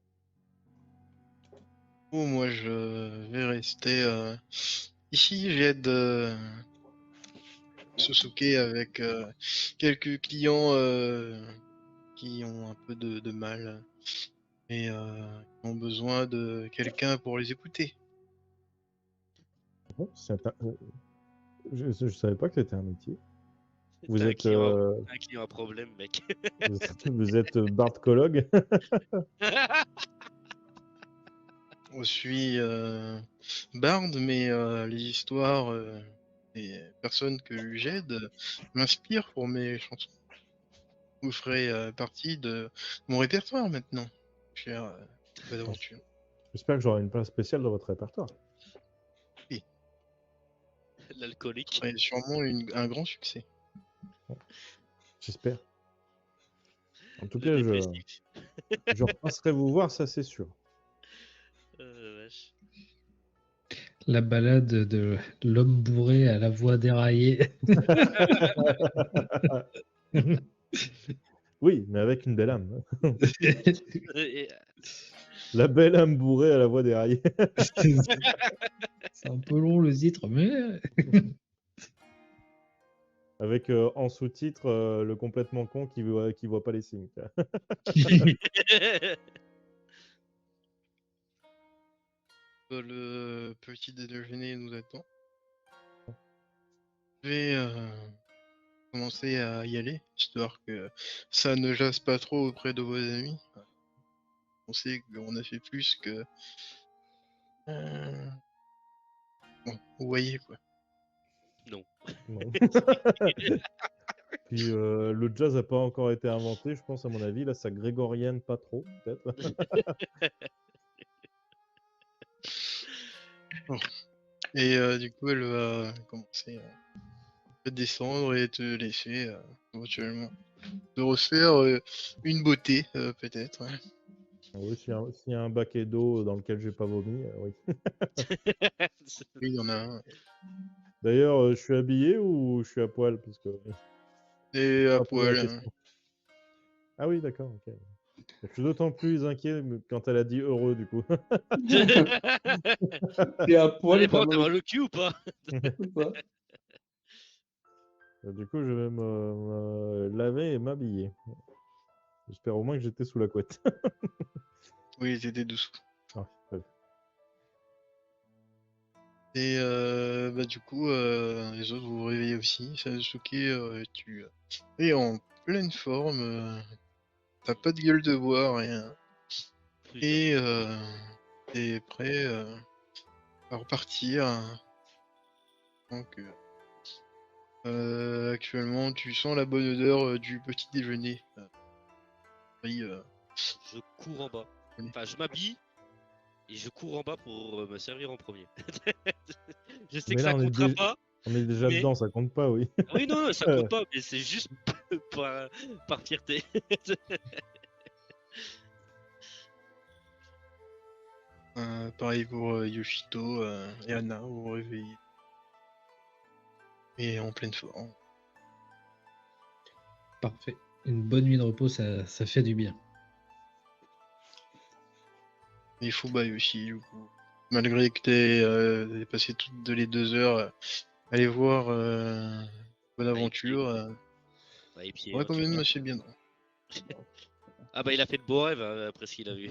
Oh, moi, je vais rester ici. J'aide Sosuke avec quelques clients qui ont un peu de mal et qui ont besoin de quelqu'un pour les écouter. Bon, je savais pas que c'était un métier. Vous T'as un êtes, client, un client à problème, mec. vous êtes bardcologue. Je suis barde, mais les histoires des personnes que j'aide m'inspirent pour mes chansons. Vous ferez partie de mon répertoire maintenant, cher Bonaventure. J'espère que j'aurai une place spéciale dans votre répertoire. L'alcoolique. Et sûrement un grand succès. J'espère. En tout Le cas, dépressif. je repasserai vous voir, ça c'est sûr. Vache. La balade de l'homme bourré à la voix déraillée. Oui, mais avec une belle âme. Et, La belle âme bourrée à la voix déraillée. C'est un peu long le titre, mais Avec en sous-titre le complètement con qui voit pas les signes. Le petit déjeuner nous attend. Je vais commencer à y aller, histoire que ça ne jase pas trop auprès de vos amis. On sait qu'on a fait plus que... Bon, vous voyez quoi. Non. Non. Puis le jazz n'a pas encore été inventé, je pense, à mon avis. Là, ça grégorienne pas trop, peut-être. Et du coup, elle va commencer à descendre et te laisser éventuellement te refaire une beauté, peut-être. Ouais. Oui, s'il y a un baquet d'eau dans lequel j'ai pas vomi, oui. Oui, il y en a un. D'ailleurs, je suis habillé ou je suis à poil parce que... Et à pas posé la poil. question. Ah oui, d'accord, ok. Je suis d'autant plus inquiet quand elle a dit heureux, du coup. T'es à poil, Allez, t'as bon, t'as mal mal au cul ou pas? au ça. Du coup, je vais me laver et m'habiller. J'espère au moins que j'étais sous la couette. Oui, ils étaient dessous. Ah, très bien. Et bah, du coup, les autres vous vous réveillez aussi. Sasuke, tu es en pleine forme. T'as pas de gueule de bois, rien. Putain. Et t'es prêt à repartir. Donc, actuellement, tu sens la bonne odeur du petit déjeuner. Oui, Je cours en bas. Enfin, je m'habille et je cours en bas pour me servir en premier. Je sais Mais que là, ça comptera pas. on est déjà mais- dedans, ça compte pas, oui. Oui, non, ça compte pas, mais c'est juste par fierté. pareil pour Yoshito et Anna, vous vous réveillez. Et en pleine forme. parfait. Une bonne nuit de repos, ça fait du bien. Et Fubai aussi, du coup. Malgré que t'aies passé toutes les 2 heures aller voir Bonaventure, Bah, et puis, ouais, quand même assez bien. Ah bah il a fait de beaux rêves après ce qu'il a vu.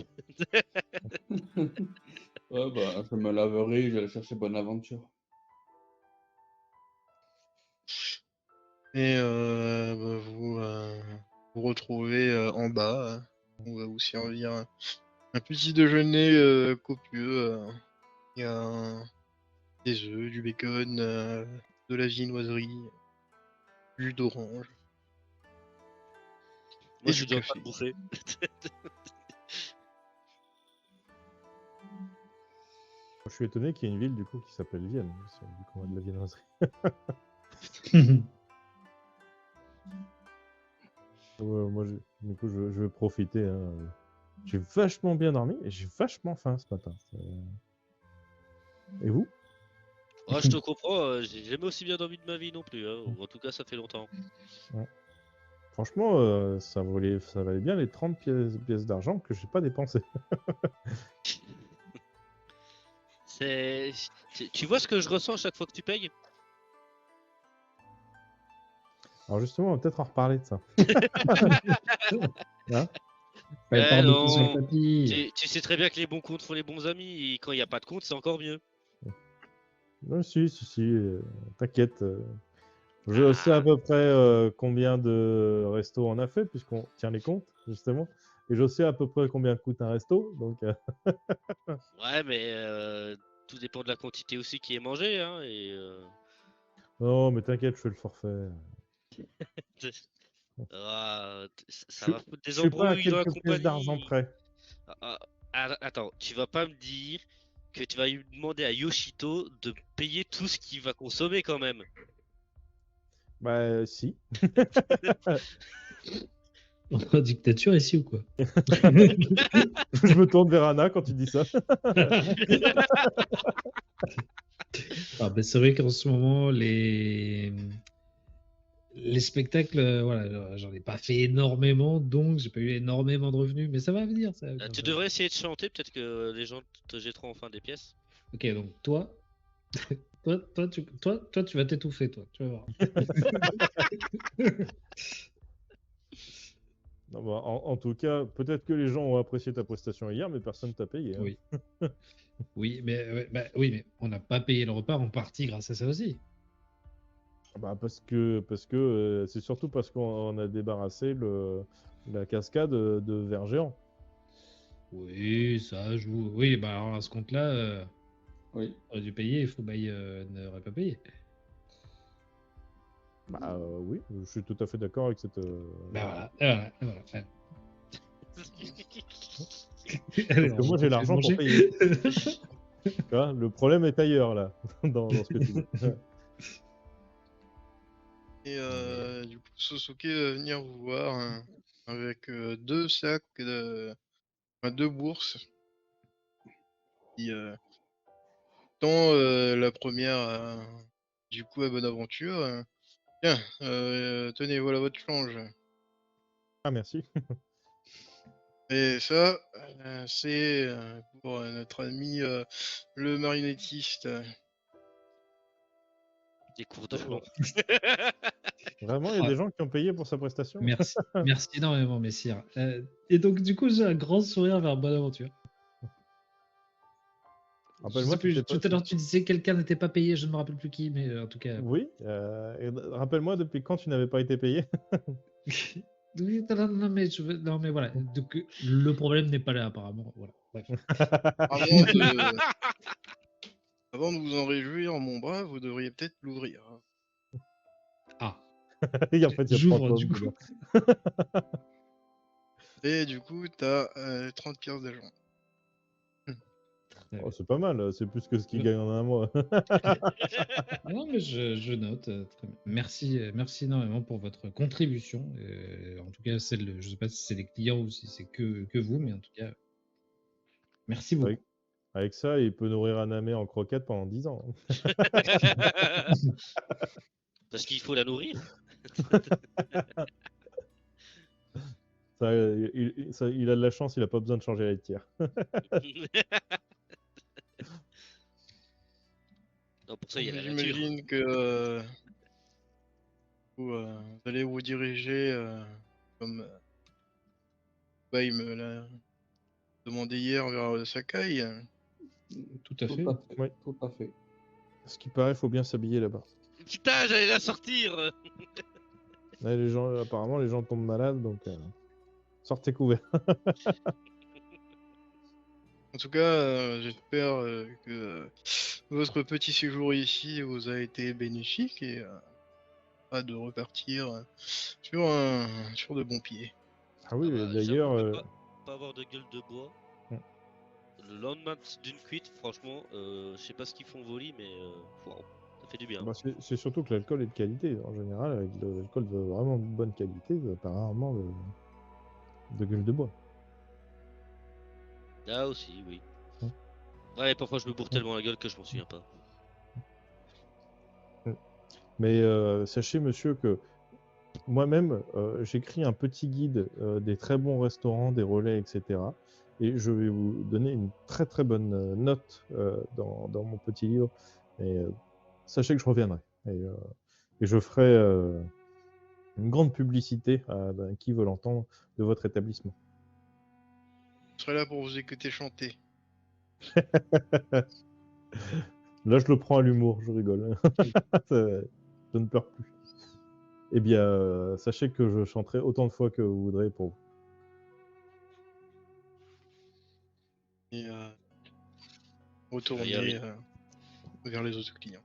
Ouais, bah, je me laverai, j'allais chercher Bonaventure. Et bah, vous retrouvez en bas. On va vous servir un petit déjeuner copieux. Il y a des œufs, du bacon, de la viennoiserie, du jus d'orange. Moi Et je suis du déjà en train de café. bouffer. Je suis étonné qu'il y ait une ville, du coup, qui s'appelle Vienne. Vu qu'on a de la viennoiserie. Moi, du coup, je vais profiter. Hein. J'ai vachement bien dormi et j'ai vachement faim ce matin. Et vous? Oh, je te comprends, j'ai jamais aussi bien dormi de ma vie non plus. Hein. Ou en tout cas ça fait longtemps. Franchement, ça valait bien les 30 pièces d'argent que j'ai pas dépensé. Tu vois ce que je ressens à chaque fois que tu payes? Alors justement, on va peut-être en reparler de ça. Hein? Fallait pas Eh remettre sur non. le tapis. Tu sais très bien que les bons comptes font les bons amis, et quand il n'y a pas de compte, c'est encore mieux. Non, si, t'inquiète. Je sais à Ah, peu près combien de restos on a fait, puisqu'on tient les comptes, justement. Et je sais à peu près combien coûte un resto. Donc, ouais, mais tout dépend de la quantité aussi qui est mangée, hein, et non, mais t'inquiète, je fais le forfait. ça Je, va foutre je des suis pas à embrouilles dans la quelques pièces d'argent compagnie. près. Ah, attends, tu vas pas me dire que tu vas lui demander à Yoshito de payer tout ce qu'il va consommer quand même. Bah, si. En dictature ici ou quoi? Je me tourne vers Anna quand tu dis ça. Ah, ben, c'est vrai qu'en ce moment, les spectacles, voilà, j'en ai pas fait énormément, donc j'ai pas eu énormément de revenus, mais ça va venir, ça va venir, Tu ça va devrais essayer de chanter, peut-être que les gens te jetteront enfin des pièces. venir. Ok, donc toi, toi, tu vas t'étouffer, toi, tu vas voir. Non, bah, en tout cas, peut-être que les gens ont apprécié ta prestation hier, mais personne t'a payé. Hein. Oui. Oui, mais, oui, mais on n'a pas payé le repas en partie grâce à ça aussi. Bah, parce que c'est surtout parce qu'on a débarrassé la cascade de vers géants. Oui, ça joue. Oui, bah alors à ce compte-là, Oui. on aurait dû payer, il faut n'aurait pas payé. Bah oui, je suis tout à fait d'accord avec cette. Bah voilà, voilà. Allez, Parce que on moi j'ai continue de l'argent pour manger. payer. Tu vois, le problème est ailleurs là, dans ce que tu dis. Et du coup, Sosuke va venir vous voir avec 2 sacs enfin, 2 bourses. Qui, tend la première du coup à Bonaventure. Tiens, tenez, voilà votre change. Ah merci. Et ça, c'est pour notre ami le marionnettiste. Des cours de plomb. Vraiment, il y a Ah, des gens qui ont payé pour sa prestation. merci, merci énormément, messire. Et donc, du coup, j'ai un grand sourire vers Bonaventure. Je Rappelle-moi, sais plus, c'était tout pas. à l'heure, tu disais que quelqu'un n'était pas payé, je ne me rappelle plus qui, mais en tout cas. Oui. Et rappelle-moi depuis quand tu n'avais pas été payé. Oui, non, non, mais non, mais voilà. Donc, le problème n'est pas là, apparemment. Voilà. Bref. Avant de, avant de vous en réjouir, mon brave, vous devriez peut-être l'ouvrir. Hein. Ah, En fait, il y a 3 j'ouvre du pommes coup. dedans. Et du coup, t'as 30 pièces d'argent. Oh, c'est pas mal, c'est plus que ce qu'il gagne en un mois. Non, mais je note. Très bien. Merci, merci énormément pour votre contribution. En tout cas, je ne sais pas si c'est les clients ou si c'est que vous, mais en tout cas, merci beaucoup. Avec, avec ça, il peut nourrir un amé en croquette pendant 10 ans. Parce qu'il faut la nourrir. Ça, il a de la chance, il a pas besoin de changer la laitière. Non, pour ça, il y a la nature. J'imagine que vous allez vous diriger comme il me l'a demandé hier vers Sakai. Tout à fait. Tout à fait. Oui. Tout à fait. Ce qui paraît, faut bien s'habiller là-bas. Putain, j'allais la sortir. Là, apparemment, les gens tombent malades, donc sortez couverts. En tout cas, j'espère que votre petit séjour ici vous a été bénéfique et pas de repartir sur de bons pieds. Ah oui, Ah bah, d'ailleurs, j'avoue que pas avoir de gueule de bois. Hmm. Le lendemain d'une cuite, franchement, je sais pas ce qu'ils font Voli, mais waouh, ça fait du bien. bah, c'est surtout que l'alcool est de qualité. En général, avec l'alcool de vraiment bonne qualité, t'as rarement de gueule de bois. Là aussi, oui. Hmm. Ouais, parfois je me bourre tellement la gueule que je m'en souviens pas. Mais sachez, monsieur, que moi-même, j'écris un petit guide des très bons restaurants, des relais, etc. Et je vais vous donner une très très bonne note dans mon petit livre. Et sachez que je reviendrai. Et je ferai une grande publicité à qui veut l'entendre de votre établissement. Je serai là pour vous écouter chanter. Là, je le prends à l'humour, je rigole. Je ne pleure plus. Eh bien, sachez que je chanterai autant de fois que vous voudrez pour vous. Et Il va y avoir retourner une- vers les autres clients.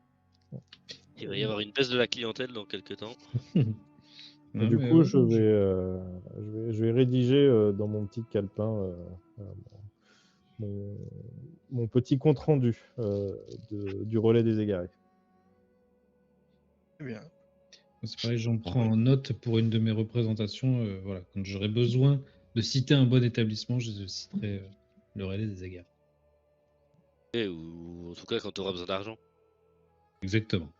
il va y avoir une baisse de la clientèle dans quelques temps. Non, Du mais coup, ouais, je vais rédiger dans mon petit calepin mon petit compte rendu du relais des égarés. Très bien. c'est pareil, j'en prends en note pour une de mes représentations. Voilà, quand j'aurai besoin de citer un bon établissement, je citerai le relais des égards. Ou en tout cas quand tu auras besoin d'argent. Exactement.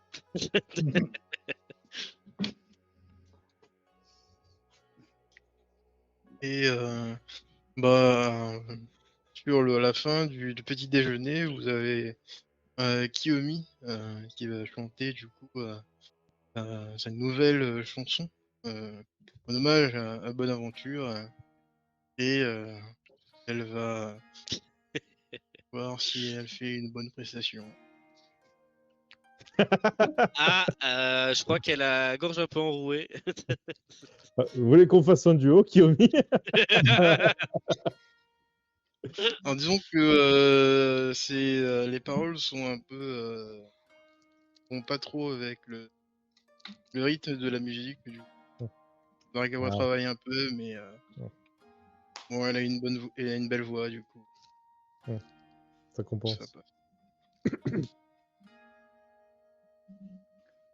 Et bah, sur la fin du petit déjeuner, vous avez Kiyomi qui va chanter du coup sa nouvelle chanson en hommage à Bonaventure. Et elle va voir si elle fait une bonne prestation. Ah, je crois qu'elle a la gorge un peu enrouée. Vous voulez qu'on fasse un duo, Kiyomi? Alors disons que les paroles sont un peu vont pas trop avec le rythme de la musique. Il faudrait qu'elle travaille un peu, mais bon, elle a elle a une belle voix du coup. Ça compense. Ça passe.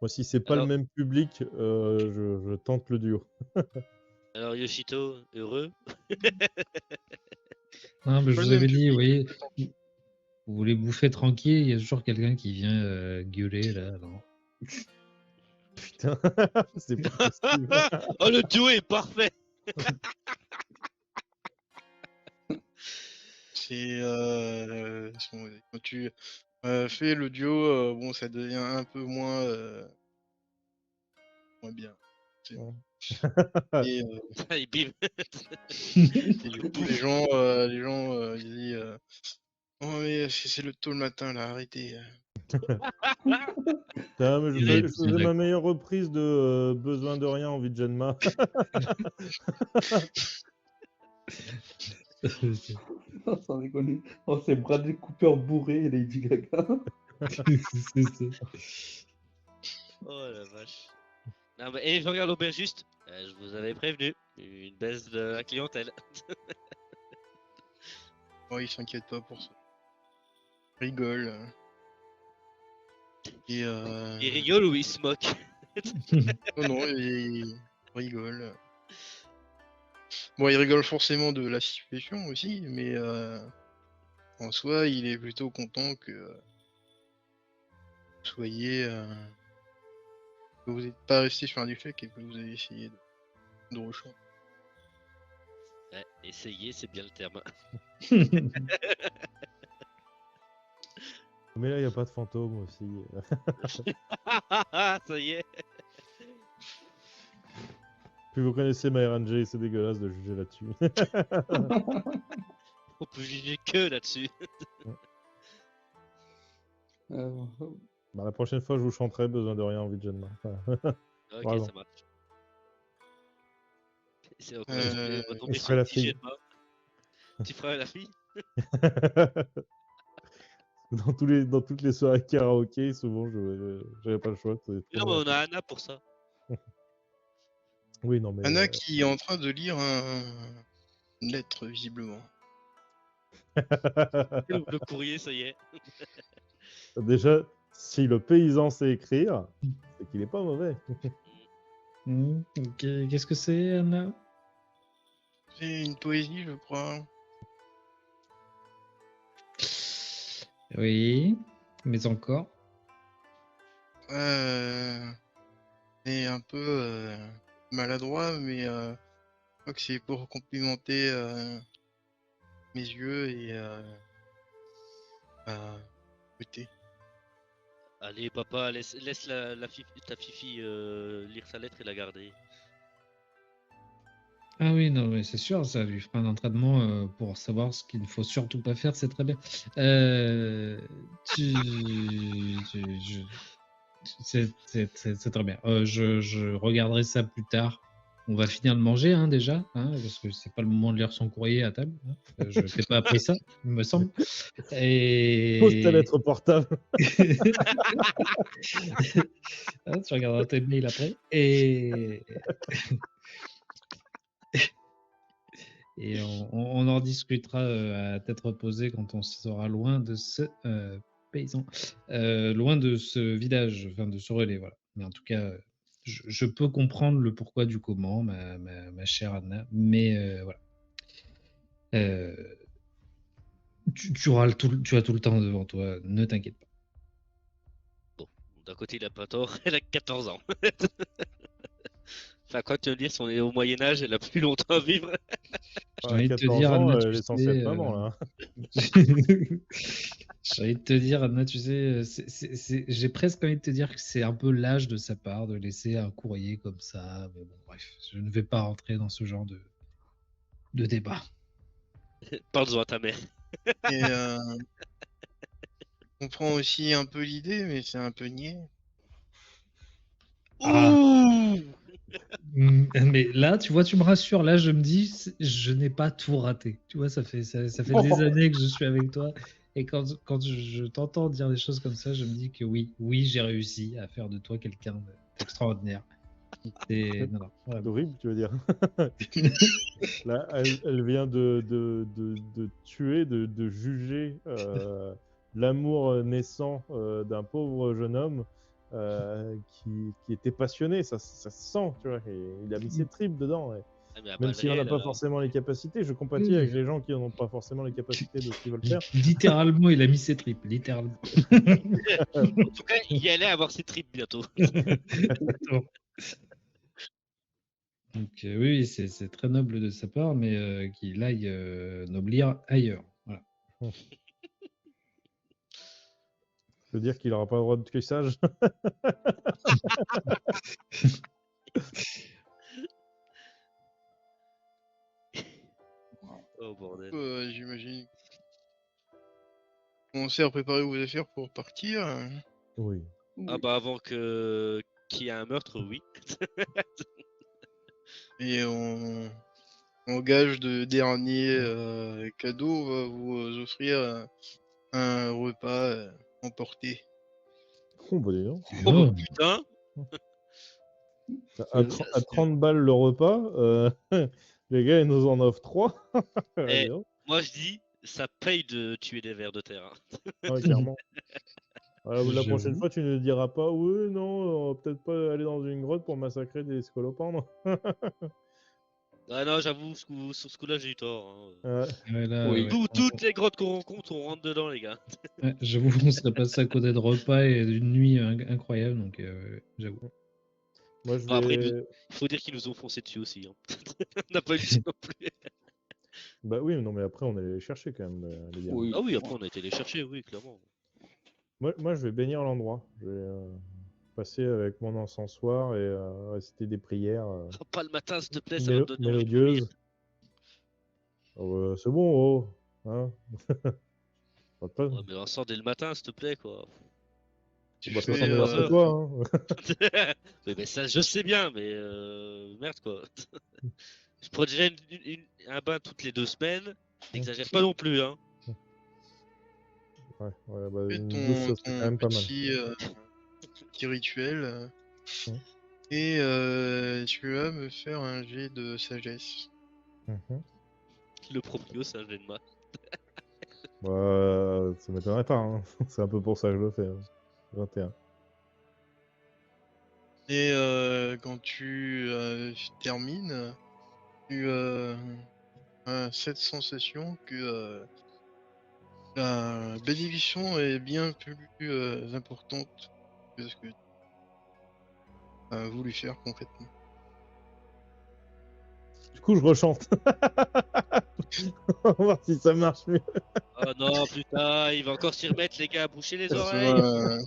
Moi, si c'est pas Alors- le même public, je tente le duo. Alors Yoshito, heureux? Non, mais je Pas le vous même avais dit, vous public, voyez, vous voulez bouffer tranquille, il y a toujours quelqu'un qui vient gueuler là. Non. Putain, c'est pas possible. Oh, le duo est parfait! C'est quand tu fais le duo, bon, ça devient un peu moins bien. Et, Et bim! et du coup, les gens ils disent oh mais c'est le tôt le matin là, arrêtez. Putain, mais je Il est- faisais ma meilleure reprise de Besoin de rien, envie de Janma. Sans déconner. Oh, c'est Bradley Cooper bourré et Lady Gaga. C'est ça. Oh la vache. Non, mais, et je regarde l'aubergiste. Je vous avais prévenu. Une baisse de la clientèle. Oh, il s'inquiète pas pour ça. Il rigole. Et Il rigole ou il se moque? non, il rigole. Bon, il rigole forcément de la situation aussi, mais en soi, il est plutôt content que vous soyez que vous n'êtes pas resté sur un échec et que vous avez essayé de rechanter. Ouais, essayer, c'est bien le terme. Mais là, il n'y a pas de fantôme aussi. Ça y est. Puis vous connaissez MyRNG, c'est dégueulasse de juger là-dessus. On peut juger que là-dessus. Bah, la prochaine fois, je vous chanterai Besoin de rien, envie de Janma. Voilà. Ok, Bravo. ça marche. C'est encore Euh, on va tomber il sur ferait le la petit fille. jet de main. Tu feras la fille? Dans toutes les soirées karaoké, souvent, j'avais pas le choix. Non, mais on a Anna pour ça. Oui, non, mais Anna qui est en train de lire une lettre, visiblement. Le courrier, ça y est. déjà, si le paysan sait écrire, c'est qu'il est pas mauvais. Ok, qu'est-ce que c'est, Anna? C'est une poésie, je crois. Oui, mais encore. C'est un peu maladroit, mais je crois que c'est pour complimenter mes yeux et ma beauté. Allez, papa, laisse ta fifi lire sa lettre et la garder. Ah oui, non, mais c'est sûr, ça lui fera un entraînement pour savoir ce qu'il ne faut surtout pas faire, c'est très bien. C'est très bien. Je regarderai ça plus tard. On va finir de manger déjà, parce que c'est pas le moment de lire son courrier à table. Je fais pas après ça, il me semble. Pose ta Et lettre portable. tu regarderas tes mails après. Et on en discutera à tête reposée quand on sera loin de ce paysan, loin de ce village, enfin de ce relais, voilà. Mais en tout cas, je peux comprendre le pourquoi du comment, ma chère Anna, mais voilà. Tu as tout le temps devant toi, ne t'inquiète pas. Bon, d'un côté, il a pas tort, elle a 14 ans. Enfin, quoi que tu veux dire, si on est au Moyen-Âge, elle a plus longtemps à vivre. J'ai envie de te 14 dire, ans, Anna, elle tu est censée être sais, maman, là. j'ai envie de te dire, Anna, tu sais, j'ai presque envie de te dire que c'est un peu l'âge de sa part de laisser un courrier comme ça. Mais bon, bref, je ne vais pas rentrer dans ce genre de débat. Parle-en à ta mère. Et on comprend aussi un peu l'idée, mais c'est un peu niais. Ah. Ouh Mais là, tu vois, tu me rassures. Là, je me dis, je n'ai pas tout raté. Tu vois, ça fait des années que je suis avec toi. Et quand je t'entends dire des choses comme ça, je me dis que oui, j'ai réussi à faire de toi quelqu'un d'extraordinaire. C'est non, C'est vraiment. horrible, tu veux dire. Là, elle vient de tuer, de juger l'amour naissant d'un pauvre jeune homme qui était passionné. Ça se sent, tu vois. Et il a mis ses tripes dedans. Ah, mais à Même balles s'il n'en a réelles, pas alors. forcément les capacités, je compatis Oui. avec les gens qui n'en ont pas forcément les capacités de ce qu'ils veulent faire. Littéralement, il a mis ses tripes, littéralement. En tout cas, il y allait avoir ses tripes bientôt. Exactement. Donc oui, c'est très noble de sa part, mais qu'il aille noblir ailleurs. Voilà. Je veux dire qu'il n'aura pas le droit de cuissage. Oh bordel. J'imagine. Commencez à préparer vos affaires pour partir. Oui. Ah bah avant qu'il y ait un meurtre, oui. Et en gage de dernier cadeau, on va vous offrir un repas emporté. Oh, bah dis donc. Oh bah Oh. putain. À 30 balles le repas, les gars, ils nous en offrent 3. Eh, moi je dis, ça paye de tuer des vers de terre. Hein. Clairement. La prochaine J'avoue. fois, tu ne diras pas, oui, non, on va peut-être pas aller dans une grotte pour massacrer des scolopendres. Ah non, j'avoue, sur ce coup-là, j'ai eu tort. Hein. Ouais, là, Oui. ouais. Toutes les grottes qu'on rencontre, on rentre dedans, les gars. Ouais, j'avoue qu'on serait passé à côté de repas et d'une nuit incroyable, donc j'avoue. Moi, je Bon, après, vais. il faut dire qu'ils nous ont foncé dessus aussi. Hein. On n'a pas eu le temps non plus. Bah oui, non, mais après, on allait les chercher quand même, les gars. Oui. Ah oui, après, on a été les chercher, oui, clairement. Moi, je vais bénir l'endroit. Je vais passer avec mon encensoir et réciter des prières Oh, pas le matin, s'il te plaît, ça va me donner envie de vomir. mélodieuses. C'est bon, oh. Hein. Pas... Ouais, mais on sort dès le matin, s'il te plaît, quoi. Tu Bah, ça fais, s'en est euh, à toi. Hein. Oui, mais ça, je sais bien, mais merde, quoi. Je prends déjà un bain toutes les 2 semaines. N'exagère pas non plus, hein. Ouais, bah, fais une douce, ça serait quand même pas mal. petit rituel. Mhm. Et tu vas me faire un jet de sagesse. Mhm. Le proprio, c'est un jet de maths. Bah, ça m'étonnerait pas. Hein. C'est un peu pour ça que je le fais. Hein. 21. Et quand tu termines, tu as cette sensation que la bénédiction est bien plus importante que ce que tu as voulu faire concrètement. Du coup, je rechante. On va voir si ça marche mieux. Oh non, putain, il va encore s'y remettre, les gars, bouchez les Ça oreilles. va,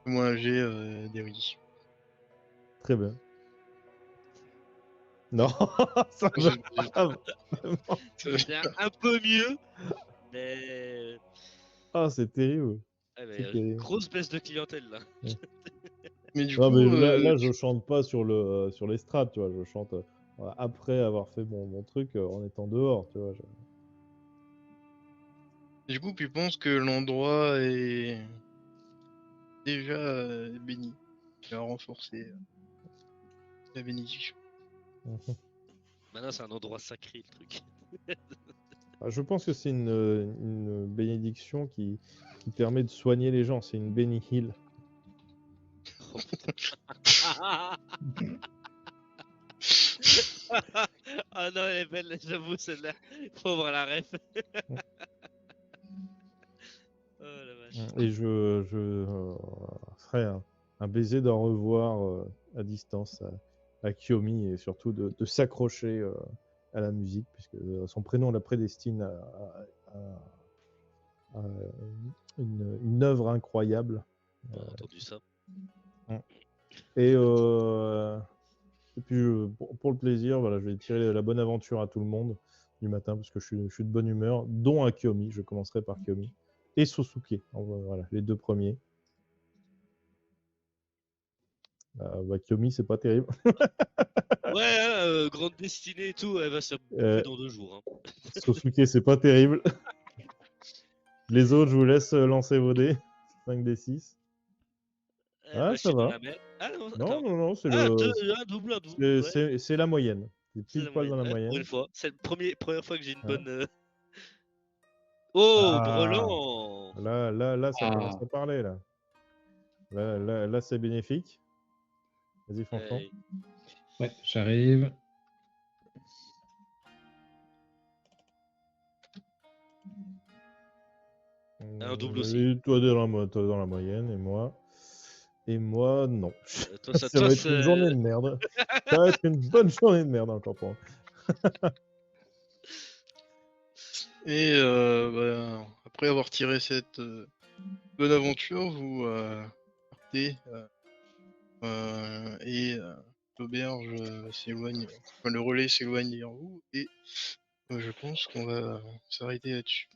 moi j'ai des riz. Très bien. Non, ça va pas. C'est un peu mieux, mais Ah, c'est terrible. Ah, mais, C'est que- grosse baisse de clientèle là. Mais du Non, coup, mais là, je chante pas sur l'estrade, tu vois. Je chante après avoir fait mon truc en étant dehors, tu vois. tu penses que l'endroit est déjà béni. Il a renforcé la bénédiction. Mhm. Maintenant, c'est un endroit sacré le truc. Je pense que c'est une bénédiction qui permet de soigner les gens. C'est une Benny Hill. Ah non, elle est belle, j'avoue, celle-là. Faut voir la ref. Oh la vache. Et je ferai un baiser d'en revoir à distance à Kiyomi et surtout de s'accrocher à la musique, puisque son prénom la prédestine à une œuvre incroyable. T'as entendu ça? Et, et puis, pour le plaisir, voilà, je vais tirer la bonne aventure à tout le monde du matin, parce que je suis de bonne humeur, dont à Kiyomi. Je commencerai par Kiyomi. Et Sosuke. Voilà, les deux premiers. Kiyomi, c'est pas terrible. Ouais, hein, grande destinée et tout, elle va se bouffer dans 2 jours. Hein. Sosuke, c'est pas terrible. Les autres, je vous laisse lancer vos dés. 5 des 6. Elle Ah, va ça chier dans va. la mer. Ah non, Non, attends. non, c'est Ah, le, un double, ouais. c'est la moyenne. C'est C'est pile la poil dans moyenne. la Ouais, pour moyenne. une fois. C'est la première fois que j'ai une Ouais. bonne. Oh, Ah, Brelan! là, ça Ah. commence à parler, là. Là, c'est bénéfique. Vas-y, Fanfan. Ouais, j'arrive. Un double aussi. Et toi, t'es dans la moyenne, et moi. Et moi, non. Toi, ça, Ça toi, va être une journée de merde. Ça va être une bonne journée de merde encore pour moi. Et après avoir tiré cette bonne aventure, vous partez et l'auberge s'éloigne, enfin le relais s'éloigne derrière vous et je pense qu'on va s'arrêter là-dessus.